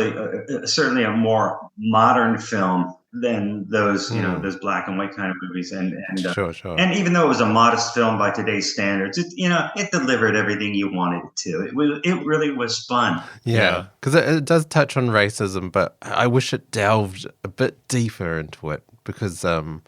certainly a more modern film than those, those black and white kind of movies. And Sure. And even though it was a modest film by today's standards, it delivered everything you wanted it to. It really was fun. Yeah, because it does touch on racism, but I wish it delved a bit deeper into it because, the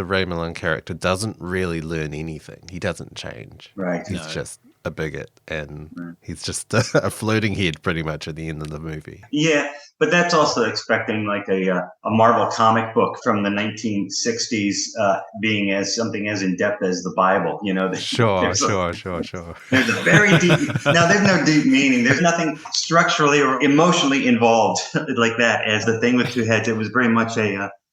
Ray Milland character doesn't really learn anything. He doesn't change. Right. He's just a bigot and he's just a floating head pretty much at the end of the movie. Yeah, but that's also expecting like a Marvel comic book from the 1960s being as something as in-depth as the Bible, Sure. There's a very deep, now there's no deep meaning. There's nothing structurally or emotionally involved like that as the thing with two heads. It was very much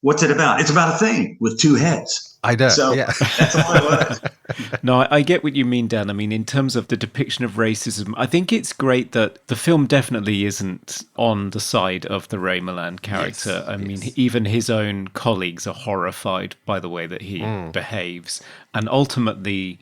what's it about? It's about a thing with two heads. I know. So yeah. That's all it was. No, I get what you mean, Dan. I mean, in terms of the depiction of racism, I think it's great that the film definitely isn't on the side of the Ray Milland character. Yes, I mean, even his own colleagues are horrified by the way that he behaves. And ultimately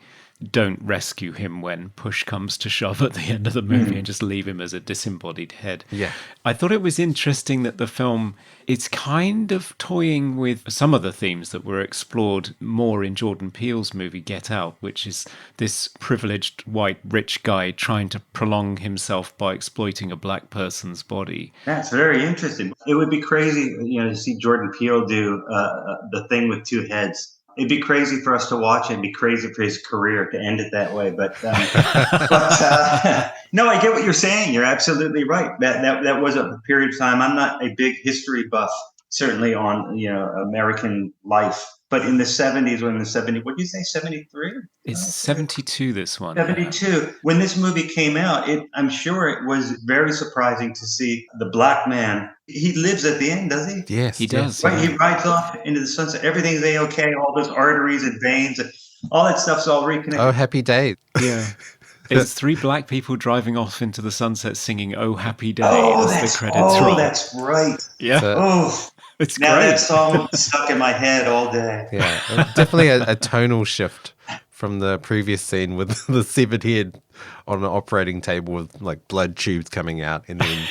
don't rescue him when push comes to shove at the end of the movie and just leave him as a disembodied head. Yeah. I thought it was interesting that the film, it's kind of toying with some of the themes that were explored more in Jordan Peele's movie Get Out, which is this privileged white rich guy trying to prolong himself by exploiting a black person's body. That's very interesting. It would be crazy, to see Jordan Peele do the thing with two heads. It'd be crazy for us to watch it. It'd be crazy for his career to end it that way. But no, I get what you're saying. You're absolutely right. That was a period of time. I'm not a big history buff, certainly on American life. But in the 70s, what did you say, 73? It's 72, this one. 72. When this movie came out, I'm sure it was very surprising to see the black man. He lives at the end, does he? Yes. He does. Right, he rides off into the sunset. Everything's A-okay. All those arteries and veins, all that stuff's all reconnected. Oh, happy day. Yeah. It's three black people driving off into the sunset singing "Oh Happy Day" as the credits roll. Oh, that's right. Yeah. Oh, it's now great. that song stuck in my head all day. Yeah, definitely a tonal shift from the previous scene with the severed head on an operating table with like blood tubes coming out and then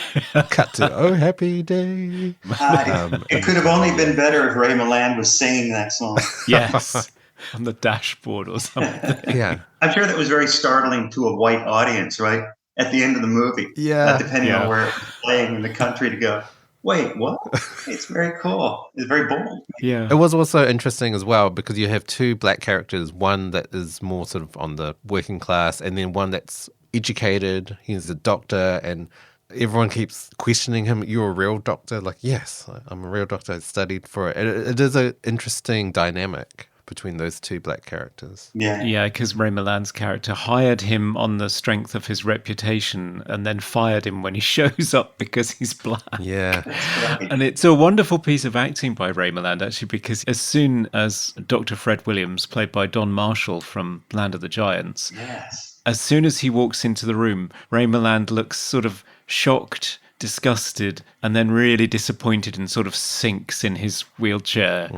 cut to "Oh Happy Day." It could have only been better if Ray Milland was singing that song. Yes. On the dashboard or something. Yeah. I'm sure that was very startling to a white audience, right? At the end of the movie. Yeah. Depending on where it's playing in the country to go, wait, what? It's very cool. It's very bold. Yeah. It was also interesting as well because you have two black characters, one that is more sort of on the working class and then one that's educated. He's a doctor and everyone keeps questioning him. You're a real doctor? Like, yes, I'm a real doctor. I studied for it. It is an interesting dynamic. between those two black characters. Yeah. Yeah, because Ray Milland's character hired him on the strength of his reputation and then fired him when he shows up because he's black. Yeah. And it's a wonderful piece of acting by Ray Milland, actually, because as soon as Dr. Fred Williams, played by Don Marshall from Land of the Giants, Yes. as soon as he walks into the room, Ray Milland looks sort of shocked, disgusted, and then really disappointed and sort of sinks in his wheelchair.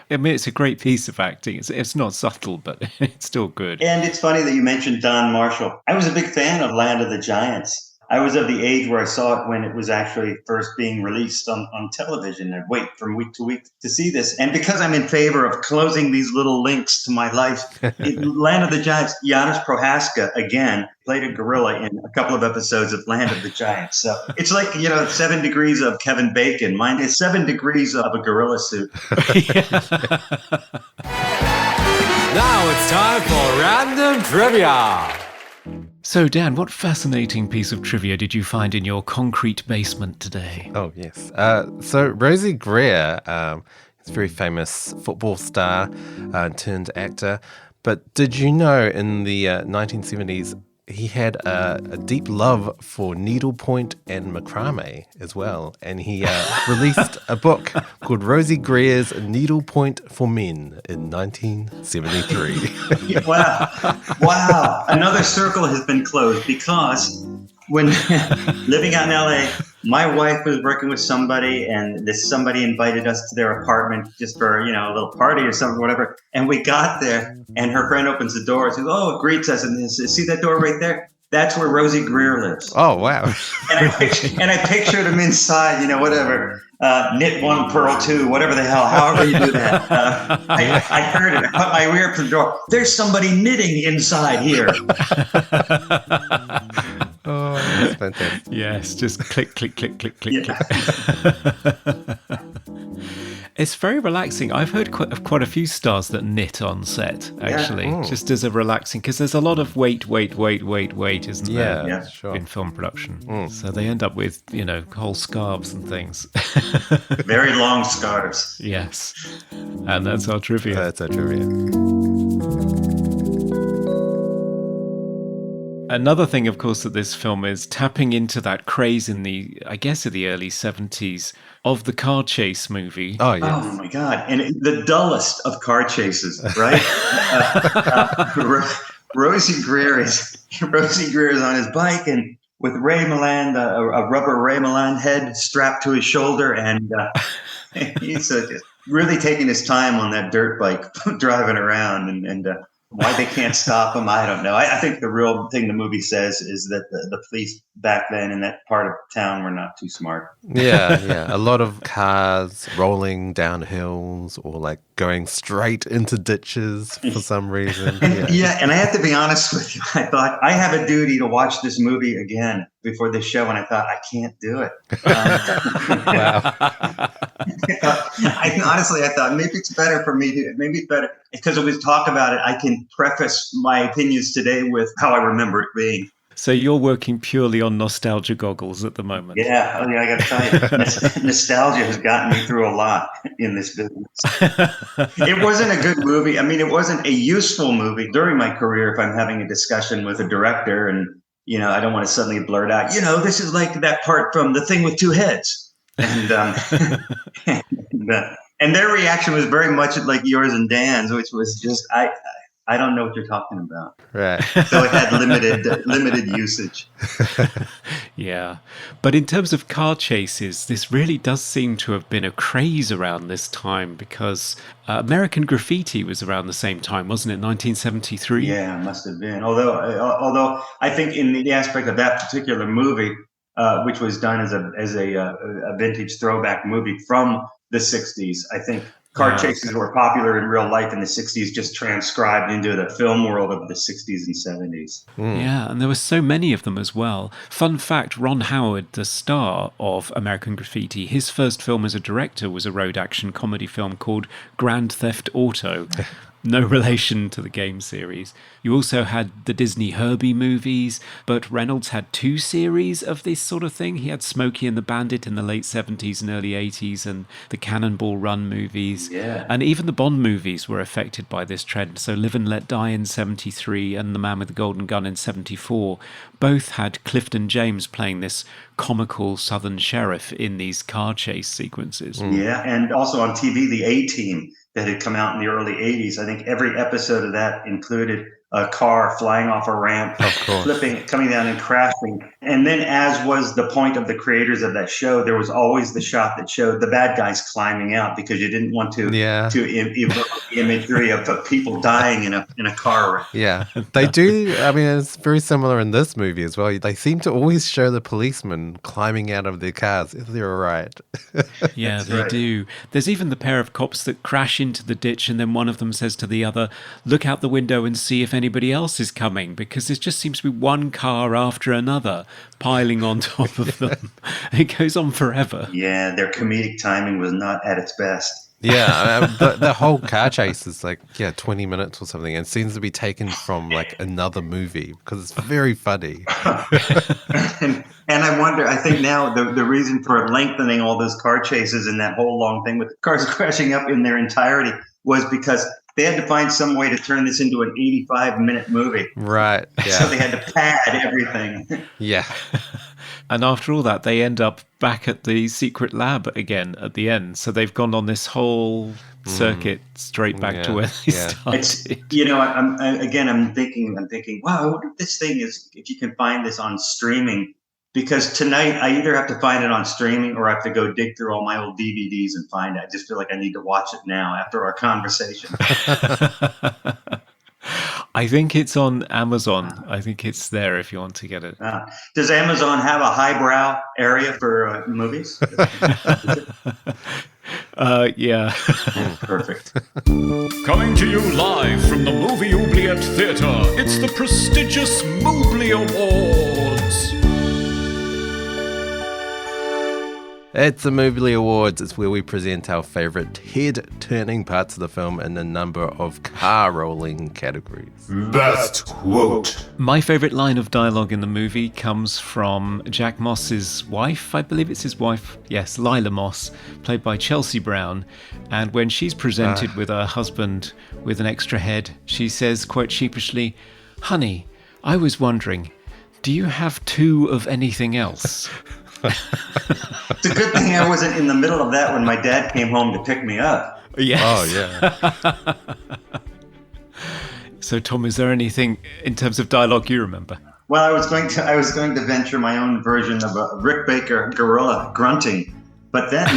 I mean, it's a great piece of acting. It's not subtle, but it's still good. And it's funny that you mentioned Don Marshall. I was a big fan of Land of the Giants. I was of the age where I saw it when it was actually first being released on television. I'd wait from week to week to see this. And because I'm in favor of closing these little links to my life, Land of the Giants, Giannis Prohaska, again, played a gorilla in a couple of episodes of Land of the Giants. So it's like, 7 degrees of Kevin Bacon. Mine is 7 degrees of a gorilla suit. Now it's time for Random Trivia. So, Dan, what fascinating piece of trivia did you find in your concrete basement today? Oh, yes. So Rosey Grier is a very famous football star turned actor. But did you know in the 1970s, he had a deep love for needlepoint and macrame as well. And he released a book called Rosey Grier's Needlepoint for Men in 1973. Wow. Another circle has been closed because when living out in LA, my wife was working with somebody and this somebody invited us to their apartment just for, a little party or something, whatever. And we got there and her friend opens the door and says, "Oh, greets us." And says, "See that door right there? That's where Rosey Grier lives." Oh, wow. And I pictured him inside, whatever, knit one, purl two, whatever the hell, however you do that. I heard it. I put my ear up to the door. There's somebody knitting inside here. Oh, that's fantastic. Yes, just click, click, click, click, click, Yeah. click. It's very relaxing. I've heard quite a few stars that knit on set, actually, just as a relaxing, because there's a lot of wait, isn't there? Yeah, sure. In film production. So they end up with, whole scarves and things. Very long scarves. Yes. And that's our trivia. That's a trivia. Another thing, of course, that this film is tapping into that craze in the early 70s of the car chase movie. Oh, yes. Oh my God. And the dullest of car chases, right? Rosey Grier is on his bike and with Ray Milland, a rubber Ray Milland head strapped to his shoulder. And he's really taking his time on that dirt bike driving around and why they can't stop him, I don't know. I think the real thing the movie says is that the police back then in that part of town were not too smart. Yeah. A lot of cars rolling down hills or like going straight into ditches for some reason. And I have to be honest with you. I thought I have a duty to watch this movie again before this show, and I thought I can't do it. Wow. I thought maybe it's better for me to, maybe it's better because we talk about it. I can preface my opinions today with how I remember it being. So you're working purely on nostalgia goggles at the moment. Yeah, I got to tell you, nostalgia has gotten me through a lot in this business. It wasn't a good movie. I mean, it wasn't a useful movie during my career. If I'm having a discussion with a director and, I don't want to suddenly blurt out, this is like that part from The Thing with Two Heads. And and their reaction was very much like yours and Dan's, which was just, I don't know what you're talking about. Right. So it had limited usage. Yeah. But in terms of car chases, this really does seem to have been a craze around this time because American Graffiti was around the same time, wasn't it? 1973? Yeah, it must have been. Although I think in the aspect of that particular movie, which was done as a vintage throwback movie from the 60s, I think car chases were popular in real life in the 60s, just transcribed into the film world of the 60s and 70s. Yeah, and there were so many of them as well. Fun fact, Ron Howard, the star of American Graffiti, his first film as a director was a road action comedy film called Grand Theft Auto. No relation to the game series. You also had the Disney Herbie movies, but Reynolds had 2 series of this sort of thing. He had Smokey and the Bandit in the late 70s and early 80s, and the Cannonball Run movies. Yeah. And even the Bond movies were affected by this trend. So Live and Let Die in 73 and The Man with the Golden Gun in 74 both had Clifton James playing this comical Southern sheriff in these car chase sequences. Yeah, and also on TV, the A-Team that had come out in the early 80s. I think every episode of that included a car flying off a ramp, flipping, coming down and crashing. And then, as was the point of the creators of that show, there was always the shot that showed the bad guys climbing out because you didn't want to evoke the imagery of people dying in a car wreck. Yeah, they do. I mean, it's very similar in this movie as well. They seem to always show the policemen climbing out of their cars if they're all right. Yeah, they do. There's even the pair of cops that crash into the ditch, and then one of them says to the other, look out the window and see if anybody else is coming, because there just seems to be one car after another piling on top of them. It goes on forever. Yeah, their comedic timing was not at its best. Yeah, the whole car chase is 20 minutes or something, and seems to be taken from another movie because it's very funny. and I wonder, I think now the reason for lengthening all those car chases and that whole long thing with the cars crashing up in their entirety was because they had to find some way to turn this into an 85-minute movie. Right. Yeah. So they had to pad everything. Yeah. And after all that, they end up back at the secret lab again at the end. So they've gone on this whole circuit straight back to where they started. It's, I'm thinking, wow, I wonder if this thing is, if you can find this on streaming. Because tonight I either have to find it on streaming or I have to go dig through all my old DVDs and find it. I just feel like I need to watch it now after our conversation. I think it's on Amazon. I think it's there if you want to get it. Does Amazon have a highbrow area for movies? Yeah. Perfect. Coming to you live from the Movie Oubliette Theatre, it's the prestigious Mobley Awards. It's the Mobley Awards. It's where we present our favourite head-turning parts of the film in a number of car-rolling categories. Best quote. My favourite line of dialogue in the movie comes from Jack Moss's wife. I believe it's his wife. Yes, Lila Moss, played by Chelsea Brown. And when she's presented with her husband with an extra head, she says quite sheepishly, "Honey, I was wondering, do you have 2 of anything else?" It's a good thing I wasn't in the middle of that when my dad came home to pick me up. Yes. Oh, yeah. So, Tom, is there anything in terms of dialogue you remember? Well, I was going to venture my own version of a Rick Baker gorilla grunting, but then,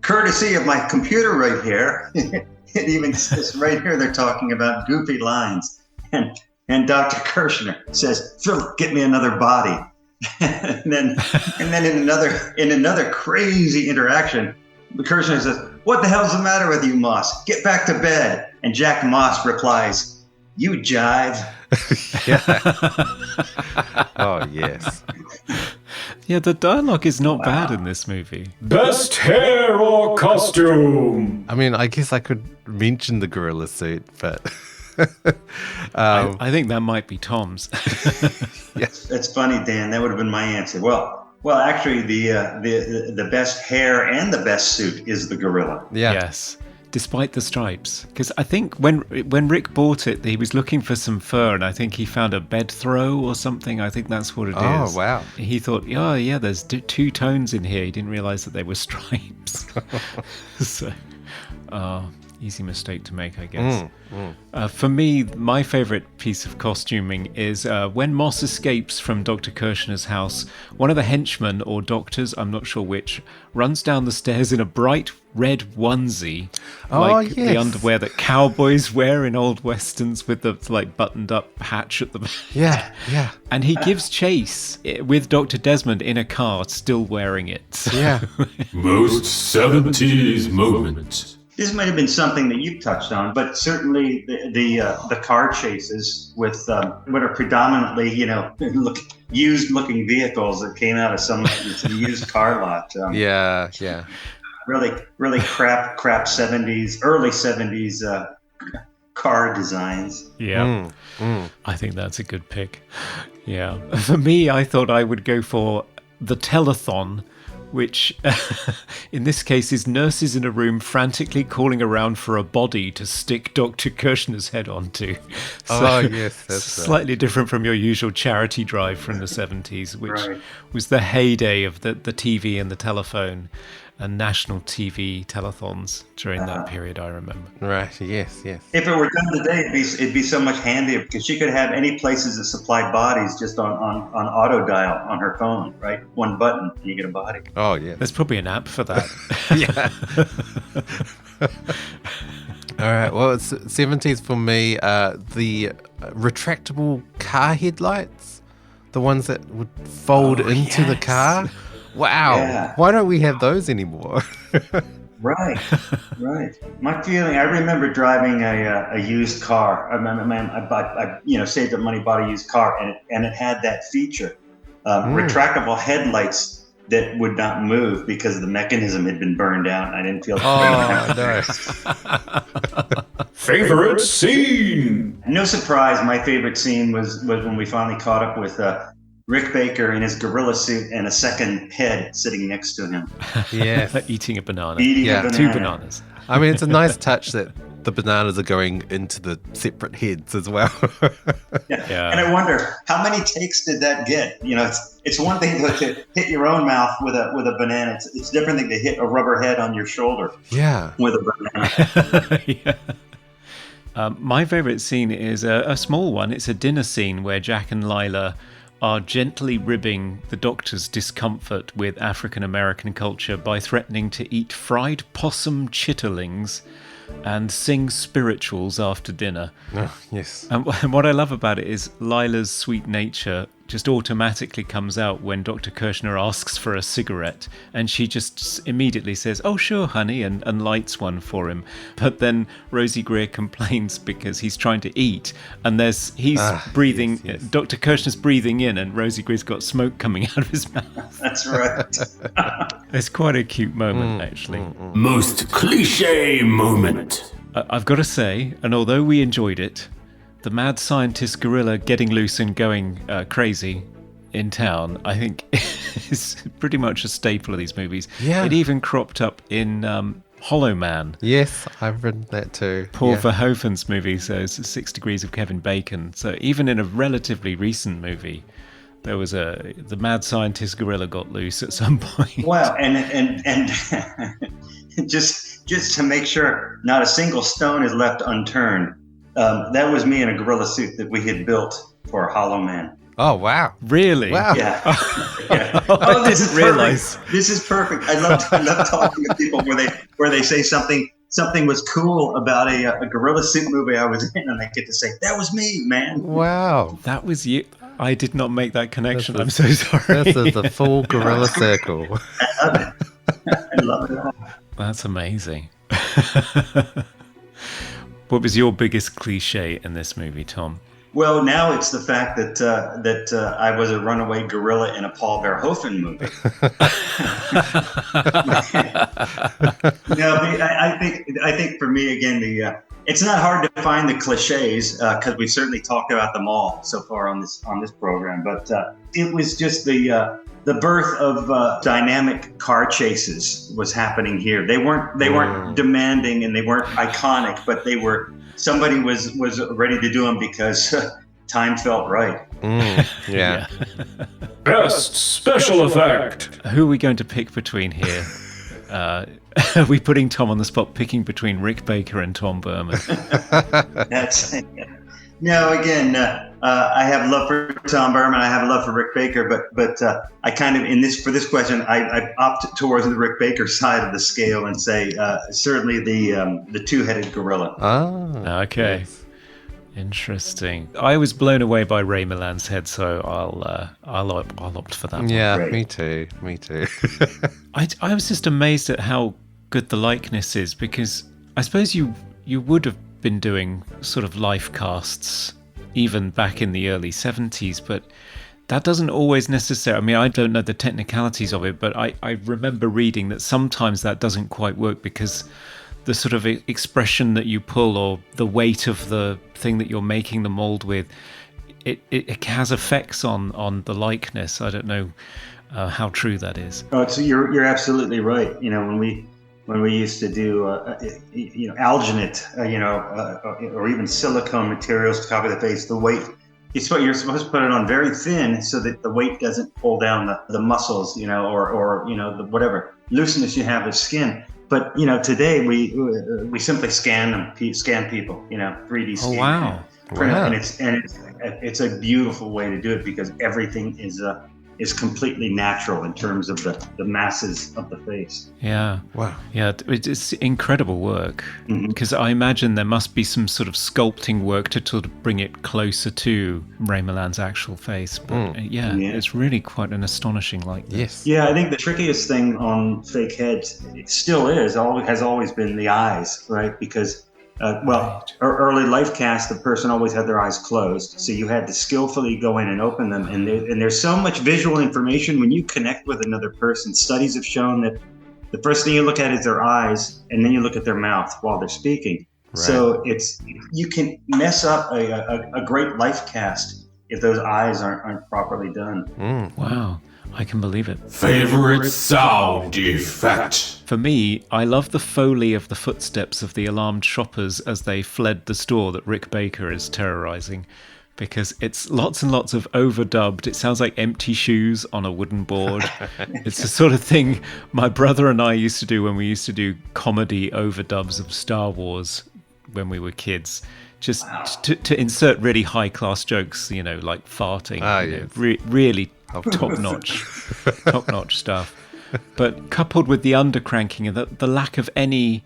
courtesy of my computer right here, it even says right here they're talking about goofy lines, and Dr. Kirshner says, "Philip, get me another body." and then in another crazy interaction, Kirshner says, "What the hell's the matter with you, Moss? Get back to bed." And Jack Moss replies, "You jive." Oh, yes. Yeah, the dialogue is not bad in this movie. Best hair or costume. I mean, I guess I could mention the gorilla suit, but... I think that might be Tom's. Yes. That's funny, Dan. That would have been my answer. Well, actually, the best hair and the best suit is the gorilla. Yeah. Yes, despite the stripes. Because I think when Rick bought it, he was looking for some fur, and I think he found a bed throw or something. I think that's what it is. Oh, wow. He thought, oh, yeah, there's 2 tones in here. He didn't realize that they were stripes. So, easy mistake to make, I guess. For me, my favorite piece of costuming is when Moss escapes from Dr. Kirshner's house, one of the henchmen or doctors, I'm not sure which, runs down the stairs in a bright red onesie, the underwear that cowboys wear in old westerns with the buttoned up hatch at the back. Yeah. And he gives chase with Dr. Desmond in a car, still wearing it. Yeah. Most 70s moment. This might have been something that you touched on, but certainly the car chases with what are predominantly, used-looking vehicles that came out of some used car lot. Yeah. really crap 70s, early 70s car designs. Yeah. I think that's a good pick. Yeah. For me, I thought I would go for the telethon, which in this case is nurses in a room frantically calling around for a body to stick Dr. Kirshner's head onto. Oh, yes, that's slightly different from your usual charity drive from the 70s, which Right. was the heyday of the TV and the telephone and national TV telethons during that period, I remember. right. Yes. If it were done today, it'd be so much handier because she could have any places that supplied bodies just on auto dial on her phone, right? One button and you get a body. Oh, yeah. There's probably an app for that. Yeah. All right. Well, it's 70s for me. The retractable car headlights, the ones that would fold into the car. Wow. Yeah. Why don't we have those anymore? Right. My feeling, I remember driving a used car. I saved up money, bought a used car, and it had that feature, retractable headlights that would not move because the mechanism had been burned out. I didn't feel. Oh, no. Favorite scene? No surprise, my favorite scene was when we finally caught up with Rick Baker in his gorilla suit and a second head sitting next to him. Yeah. Eating a banana. Eating Yeah, a banana. 2 bananas. I mean, it's a nice touch that the bananas are going into the separate heads as well. Yeah. And I wonder how many takes did that get? It's one thing to hit your own mouth with a banana. It's a different thing to hit a rubber head on your shoulder Yeah. with a banana. Yeah. My favourite scene is a small one. It's a dinner scene where Jack and Lila are gently ribbing the doctor's discomfort with African American culture by threatening to eat fried possum chitterlings and sing spirituals after dinner. Oh, yes. And what I love about it is Lila's sweet nature just automatically comes out when Dr. Kirshner asks for a cigarette, and she just immediately says, "Oh, sure, honey," and lights one for him. But then Rosey Grier complains because he's trying to eat, and he's breathing, yes. Dr. Kirshner's breathing in, and Rosey Grier's got smoke coming out of his mouth. That's right. It's quite a cute moment, actually. Most cliche moment. I've got to say, and although we enjoyed it, the mad scientist gorilla getting loose and going crazy in town, I think, is pretty much a staple of these movies. Yeah. It even cropped up in Hollow Man, Yes, I've written that too. Paul Yeah. Verhoeven's movie, so it's 6 Degrees of Kevin Bacon. So even in a relatively recent movie, there was the mad scientist gorilla got loose at some point. Well, and just to make sure not a single stone is left unturned. That was me in a gorilla suit that we had built for Hollow Man. Oh, wow. Really? Wow. Yeah. I this didn't is realise. perfect. This is perfect. I love talking to people where they say something was cool about a gorilla suit movie I was in, and I get to say, "That was me, man." Wow. That was you. I did not make that connection. This I'm so sorry. This is the full gorilla circle. I love it. That's amazing. What was your biggest cliche in this movie, Tom? Well, now it's the fact that I was a runaway gorilla in a Paul Verhoeven movie. No, I think for me again, it's not hard to find the cliches because we certainly talked about them all so far on this program. But it was just the birth of dynamic car chases was happening here. They weren't demanding and they weren't iconic, but they were. Somebody was ready to do them because time felt right. Yeah. Best special effect. Who are we going to pick between here? Are we putting Tom on the spot, picking between Rick Baker and Tom Berman? That's no. Again, I have love for Tom Berman. I have love for Rick Baker, but I kind of for this question, I opt towards the Rick Baker side of the scale and say certainly the two-headed gorilla. Ah. Okay. Yes. Interesting. I was blown away by Ray Milland's head, so I'll opt for that one. Yeah, Great. me too. Me too. I was just amazed at how good the likeness is, because I suppose you would have been doing sort of life casts even back in the early 70s, but that doesn't always necessarily, I mean, I don't know the technicalities of it, but I remember reading that sometimes that doesn't quite work because the sort of expression that you pull or the weight of the thing that you're making the mold with, it has effects on the likeness. I don't know how true that is. Oh, so you're absolutely right. When we used to do alginate, or even silicone materials to copy the face, the weight. You're supposed to put it on very thin so that the weight doesn't pull down the muscles, or the whatever looseness you have of skin. But today we simply scan people, 3D scan. Oh wow! And it's a beautiful way to do it because everything is completely natural in terms of the masses of the face. Yeah. Wow. Yeah, it's incredible work. Because I imagine there must be some sort of sculpting work to sort of bring it closer to Ray Milland's actual face. But it's really quite an astonishing likeness. Yes. Yeah, I think the trickiest thing on fake heads, it still has always been the eyes, right? Because early life cast, the person always had their eyes closed, so you had to skillfully go in and open them. And there's so much visual information when you connect with another person. Studies have shown that the first thing you look at is their eyes, and then you look at their mouth while they're speaking. Right. So you can mess up a great life cast if those eyes aren't properly done. Wow. I can believe it. Favorite sound effect? For me, I love the Foley of the footsteps of the alarmed shoppers as they fled the store that Rick Baker is terrorizing, because it's lots and lots of overdubbed. It sounds like empty shoes on a wooden board. It's the sort of thing my brother and I used to do when we used to do comedy overdubs of Star Wars when we were kids. Just to insert really high-class jokes, like farting. Really top-notch stuff. But coupled with the undercranking and the lack of any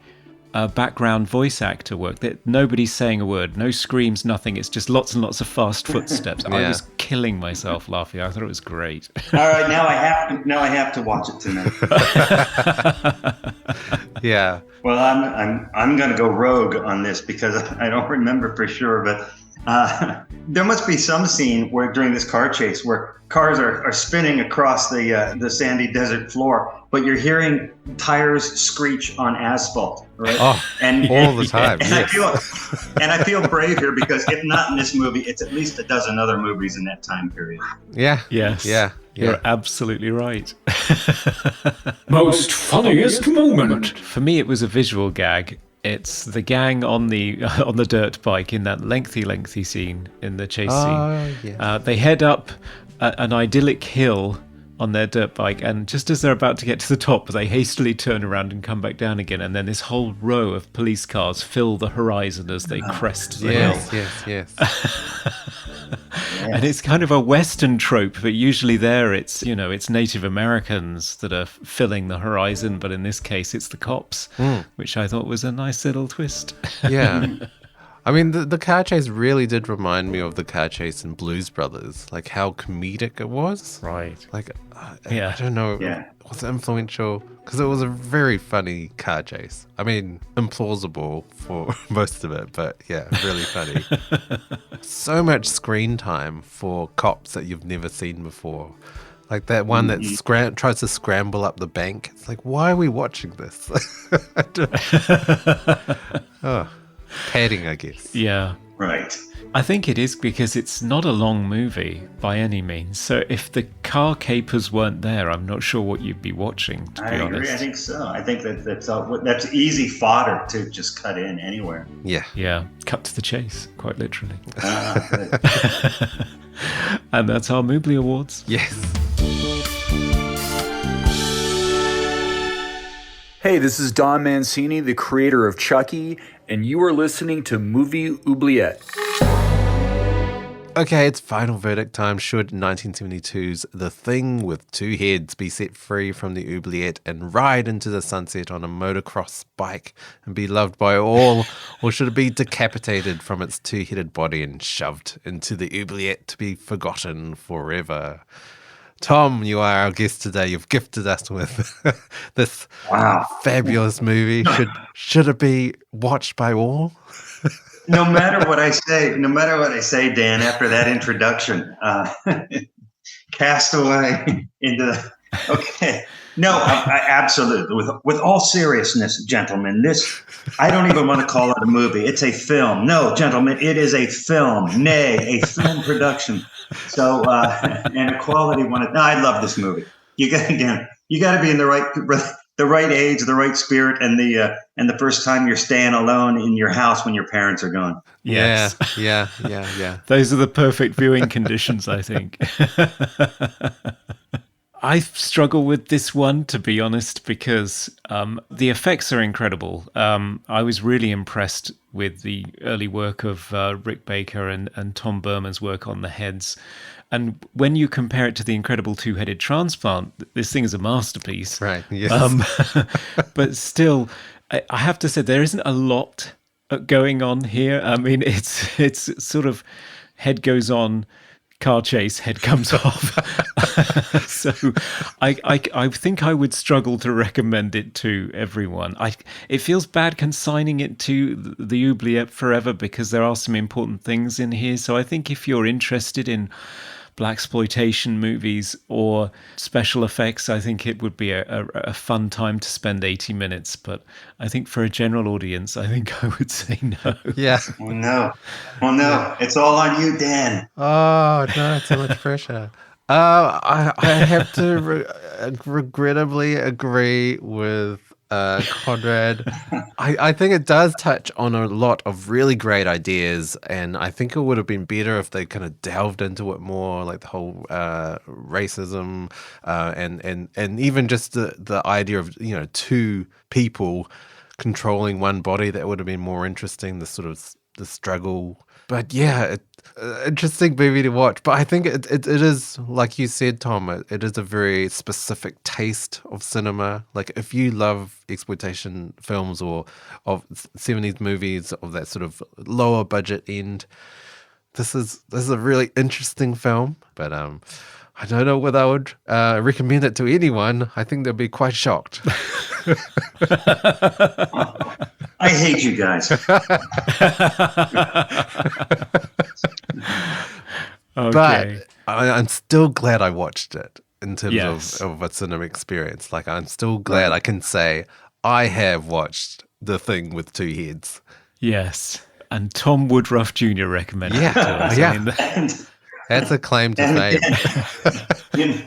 background voice actor work, that nobody's saying a word, no screams, nothing. It's just lots and lots of fast footsteps. I was killing myself laughing. I thought it was great. All right, now I have to watch it tonight. Yeah. Well, I'm going to go rogue on this because I don't remember for sure, but there must be some scene where during this car chase where cars are spinning across the sandy desert floor, but you're hearing tires screech on asphalt, right? Oh, and all the time. And I feel brave here because if not in this movie, it's at least a dozen other movies in that time period. Yeah. Yes. Yeah. You're absolutely right. Most funniest moment. For me, it was a visual gag. It's the gang on the dirt bike in that lengthy scene in the chase scene. Yes. They head up an idyllic hill on their dirt bike, and just as they're about to get to the top, they hastily turn around and come back down again, and then this whole row of police cars fill the horizon as they crest the hill. Yes. And it's kind of a Western trope, but usually there it's Native Americans that are filling the horizon, but in this case it's the cops, which I thought was a nice little twist. Yeah. I mean, the car chase really did remind me of the car chase in Blues Brothers, like how comedic it was. Right. Like, I don't know, was it influential? Because it was a very funny car chase. I mean, implausible for most of it, but yeah, really funny. So much screen time for cops that you've never seen before. Like that one that tries to scramble up the bank. It's like, why are we watching this? Padding, I guess. Yeah. Right. I think it is because it's not a long movie by any means. So if the car capers weren't there, I'm not sure what you'd be watching, to be honest. Agree. I think so. I think that's easy fodder to just cut in anywhere. Yeah. Yeah. Cut to the chase, quite literally. And that's our Moobly Awards. Yes. Hey, this is Don Mancini, the creator of Chucky, and you are listening to Movie Oubliette. Okay, it's final verdict time. Should 1972's The Thing with Two Heads be set free from the oubliette and ride into the sunset on a motocross bike and be loved by all, or should it be decapitated from its two-headed body and shoved into the oubliette to be forgotten forever? Tom, you are our guest today. You've gifted us with this fabulous movie. Should it be watched by all? No matter what I say, Dan, after that introduction, cast away into the. Okay. No, I absolutely. With all seriousness, gentlemen, this, I don't even want to call it a movie. It's a film. No, gentlemen, it is a film, nay, a film production. So, and a quality one. No, I love this movie. You got to be in the right age, the right spirit, and the first time you're staying alone in your house when your parents are gone. Yes. Yeah. Those are the perfect viewing conditions, I think. I struggle with this one, to be honest, because the effects are incredible. I was really impressed with the early work of Rick Baker and Tom Burman's work on the heads. And when you compare it to the incredible two-headed transplant, this thing is a masterpiece. Right, yes. But still, I have to say, there isn't a lot going on here. I mean, it's sort of head goes on, car chase, head comes off. So I think I would struggle to recommend it to everyone. It feels bad consigning it to the oubliette forever because there are some important things in here. So I think if you're interested in blaxploitation movies or special effects, I think it would be a fun time to spend 80 minutes. But I think for a general audience, I think I would say no. Yeah. Well, no. It's all on you, Dan. Oh, no, too much pressure. I have to regrettably agree with Conrad. I think it does touch on a lot of really great ideas, and I think it would have been better if they kind of delved into it more, like the whole racism and even just the idea of, you know, two people controlling one body. That would have been more interesting, the sort of the struggle. But yeah, interesting movie to watch. But I think it is, like you said, Tom, it is a very specific taste of cinema. Like if you love exploitation films or of 70s movies of that sort of lower budget end, this is a really interesting film. But I don't know whether I would recommend it to anyone. I think they'll be quite shocked. I hate you guys. Okay. But I'm still glad I watched it in terms Yes. of a cinema experience. Like, I'm still glad I can say I have watched The Thing with Two Heads. Yes. And Tom Woodruff Jr. recommended it to us. Yeah. I mean, That's a claim to fame.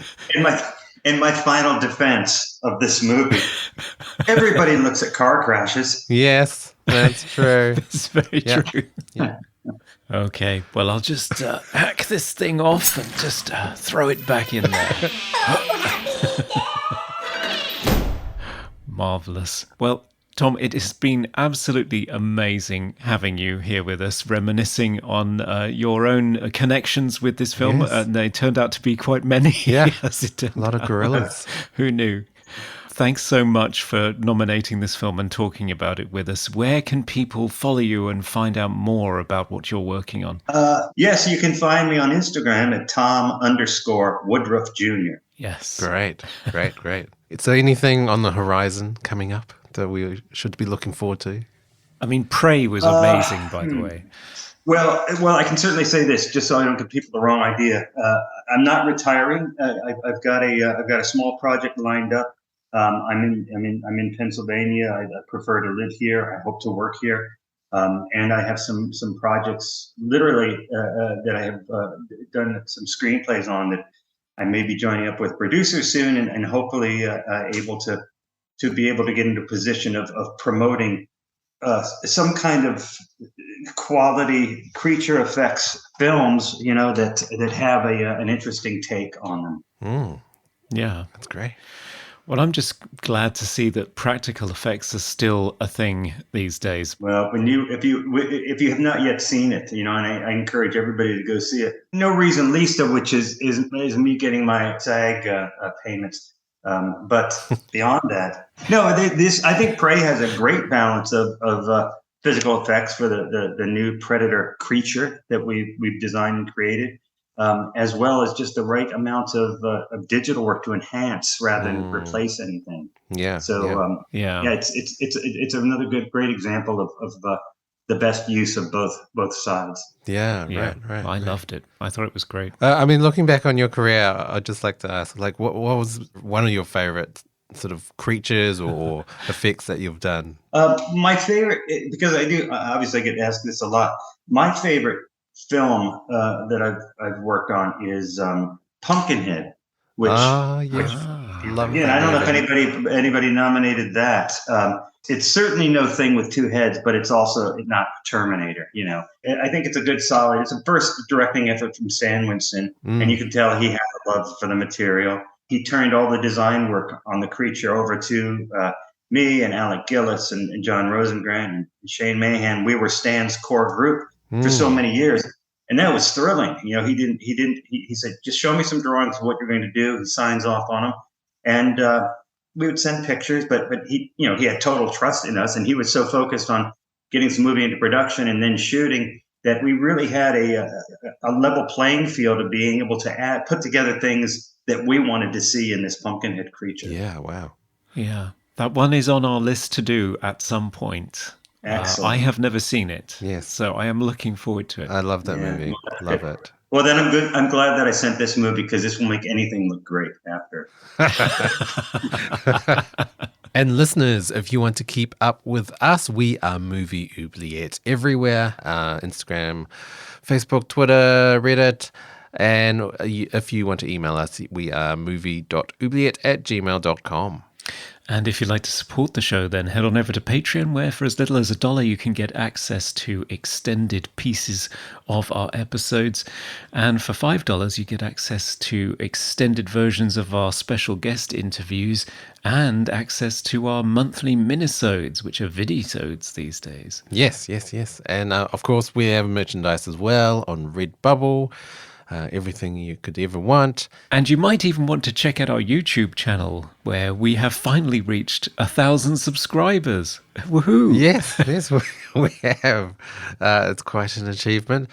In my final defense of this movie, everybody looks at car crashes. Yes, that's true. it's very Yeah. true. Yeah. Okay, well, I'll just hack this thing off and just throw it back in there. Marvelous. Well, Tom, it has been absolutely amazing having you here with us, reminiscing on your own connections with this film. Yes. And they turned out to be quite many. Yeah. as it turned A lot of out. gorillas. Who knew? Thanks so much for nominating this film and talking about it with us. Where can people follow you and find out more about what you're working on? Yes, you can find me on Instagram at Tom_Woodruff Jr. Yes. Great. Is there anything on the horizon coming up that we should be looking forward to? I mean, Prey was amazing, by the way. Well, I can certainly say this, just so I don't give people the wrong idea. I'm not retiring. I've got a small project lined up. I'm in Pennsylvania. I prefer to live here. I hope to work here, and I have some projects literally that I have done some screenplays on that I may be joining up with producers soon, and hopefully able to be able to get into a position of promoting some kind of quality creature effects films, you know, that have an interesting take on them. Yeah. That's great. Well, I'm just glad to see that practical effects are still a thing these days. Well, if you have not yet seen it, you know, and I encourage everybody to go see it. No reason, least of which is me getting my SAG payments. But beyond that, no, I think Prey has a great balance of physical effects for the new Predator creature that we've designed and created, as well as just the right amount of digital work to enhance rather than replace anything. Yeah. So Yeah. it's another great example of the best use of both sides. Yeah, Yeah, right. I loved it. I thought it was great. I mean, looking back on your career, I'd just like to ask, like, what was one of your favorite sort of creatures or effects that you've done? My favorite, because I do obviously I get asked this a lot. My favorite film that I've worked on is Pumpkinhead, which Love yeah, that I don't know movie. if anybody nominated that. It's certainly no thing with two heads, but it's also not Terminator. You know, I think it's a good solid. It's a first directing effort from Stan Winston, and you can tell he had a love for the material. He turned all the design work on the creature over to me and Alec Gillis and John Rosengrant and Shane Mahan. We were Stan's core group for so many years. And that was thrilling. You know, he said, just show me some drawings of what you're going to do. He signs off on them. And we would send pictures, but he had total trust in us. And he was so focused on getting this movie into production and then shooting that we really had a level playing field of being able to put together things that we wanted to see in this Pumpkinhead creature. Yeah, wow. Yeah, that one is on our list to do at some point. Excellent. I have never seen it. Yes. So I am looking forward to it. I love that movie. Love it. Well, then I'm good. I'm glad that I sent this movie because this will make anything look great after. And listeners, if you want to keep up with us, we are Movie Oubliette everywhere. Instagram, Facebook, Twitter, Reddit. And if you want to email us, we are movie.oubliette@gmail.com. And if you'd like to support the show, then head on over to Patreon, where for as little as $1 you can get access to extended pieces of our episodes. And for $5 you get access to extended versions of our special guest interviews and access to our monthly minisodes, which are vidisodes these days. Yes. And of course, we have merchandise as well on Redbubble. Everything you could ever want. And you might even want to check out our YouTube channel, where we have finally reached 1,000 subscribers. Woohoo! Yes, we have. It's quite an achievement.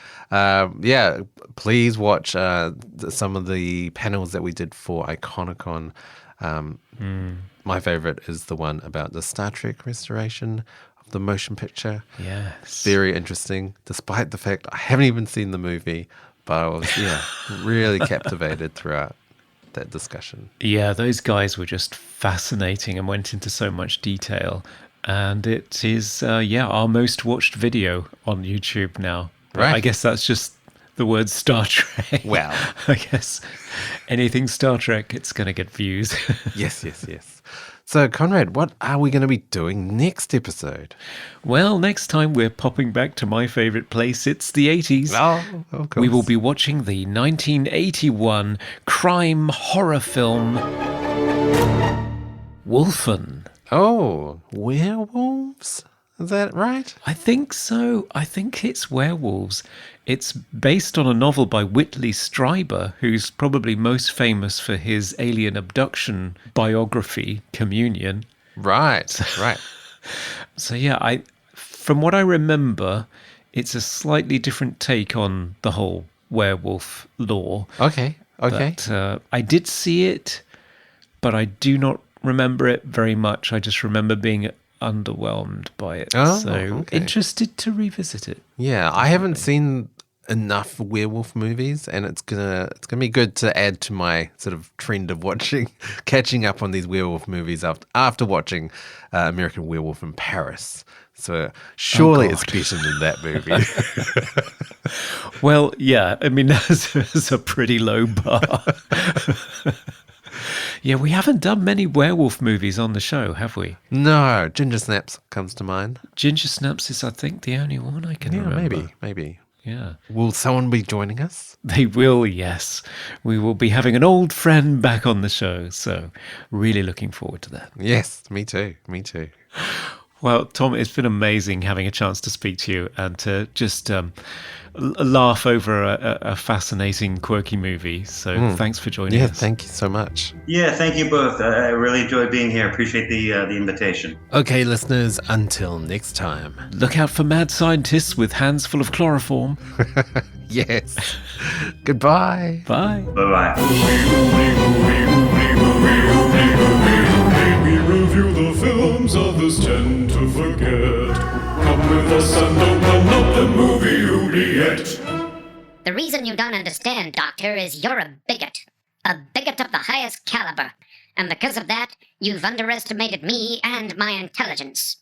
Please watch some of the panels that we did for Iconicon. My favorite is the one about the Star Trek restoration of the motion picture. Yes. Very interesting, despite the fact I haven't even seen the movie. But I was, really captivated throughout that discussion. Yeah, those guys were just fascinating and went into so much detail. And it is, our most watched video on YouTube now. Right. I guess that's just the word Star Trek. Well. I guess anything Star Trek, it's going to get views. Yes. So, Conrad, what are we going to be doing next episode? Well, next time we're popping back to my favourite place. It's the 80s. Oh, of course. We will be watching the 1981 crime horror film Wolfen. Oh, werewolves? Is that right? I think so. I think it's werewolves. It's based on a novel by Whitley Strieber, who's probably most famous for his alien abduction biography, Communion. Right. So yeah, from what I remember, it's a slightly different take on the whole werewolf lore. Okay. But, I did see it, but I do not remember it very much. I just remember being underwhelmed by it. Interested to revisit it. Yeah, I haven't seen enough werewolf movies, and it's gonna be good to add to my sort of trend of catching up on these werewolf movies after watching American Werewolf in Paris. So surely it's better than that movie. Well, yeah, I mean that's a pretty low bar. Yeah, we haven't done many werewolf movies on the show, have we? No, Ginger Snaps comes to mind. Ginger Snaps is, I think, the only one I can remember. Maybe. Yeah. Will someone be joining us? They will, yes. We will be having an old friend back on the show, so really looking forward to that. Yes, me too. Well, Tom, it's been amazing having a chance to speak to you and to just laugh over a fascinating, quirky movie. So thanks for joining us. Yeah, thank you so much. Yeah, thank you both. I really enjoyed being here. Appreciate the invitation. Okay, listeners, until next time. Look out for mad scientists with hands full of chloroform. Yes. Goodbye. Bye. Bye-bye. We review the films others tend to forget. Come with with us and open up the movie oubliette. The reason you don't understand, Doctor, is you're a bigot. A bigot of the highest caliber. And because of that, you've underestimated me and my intelligence.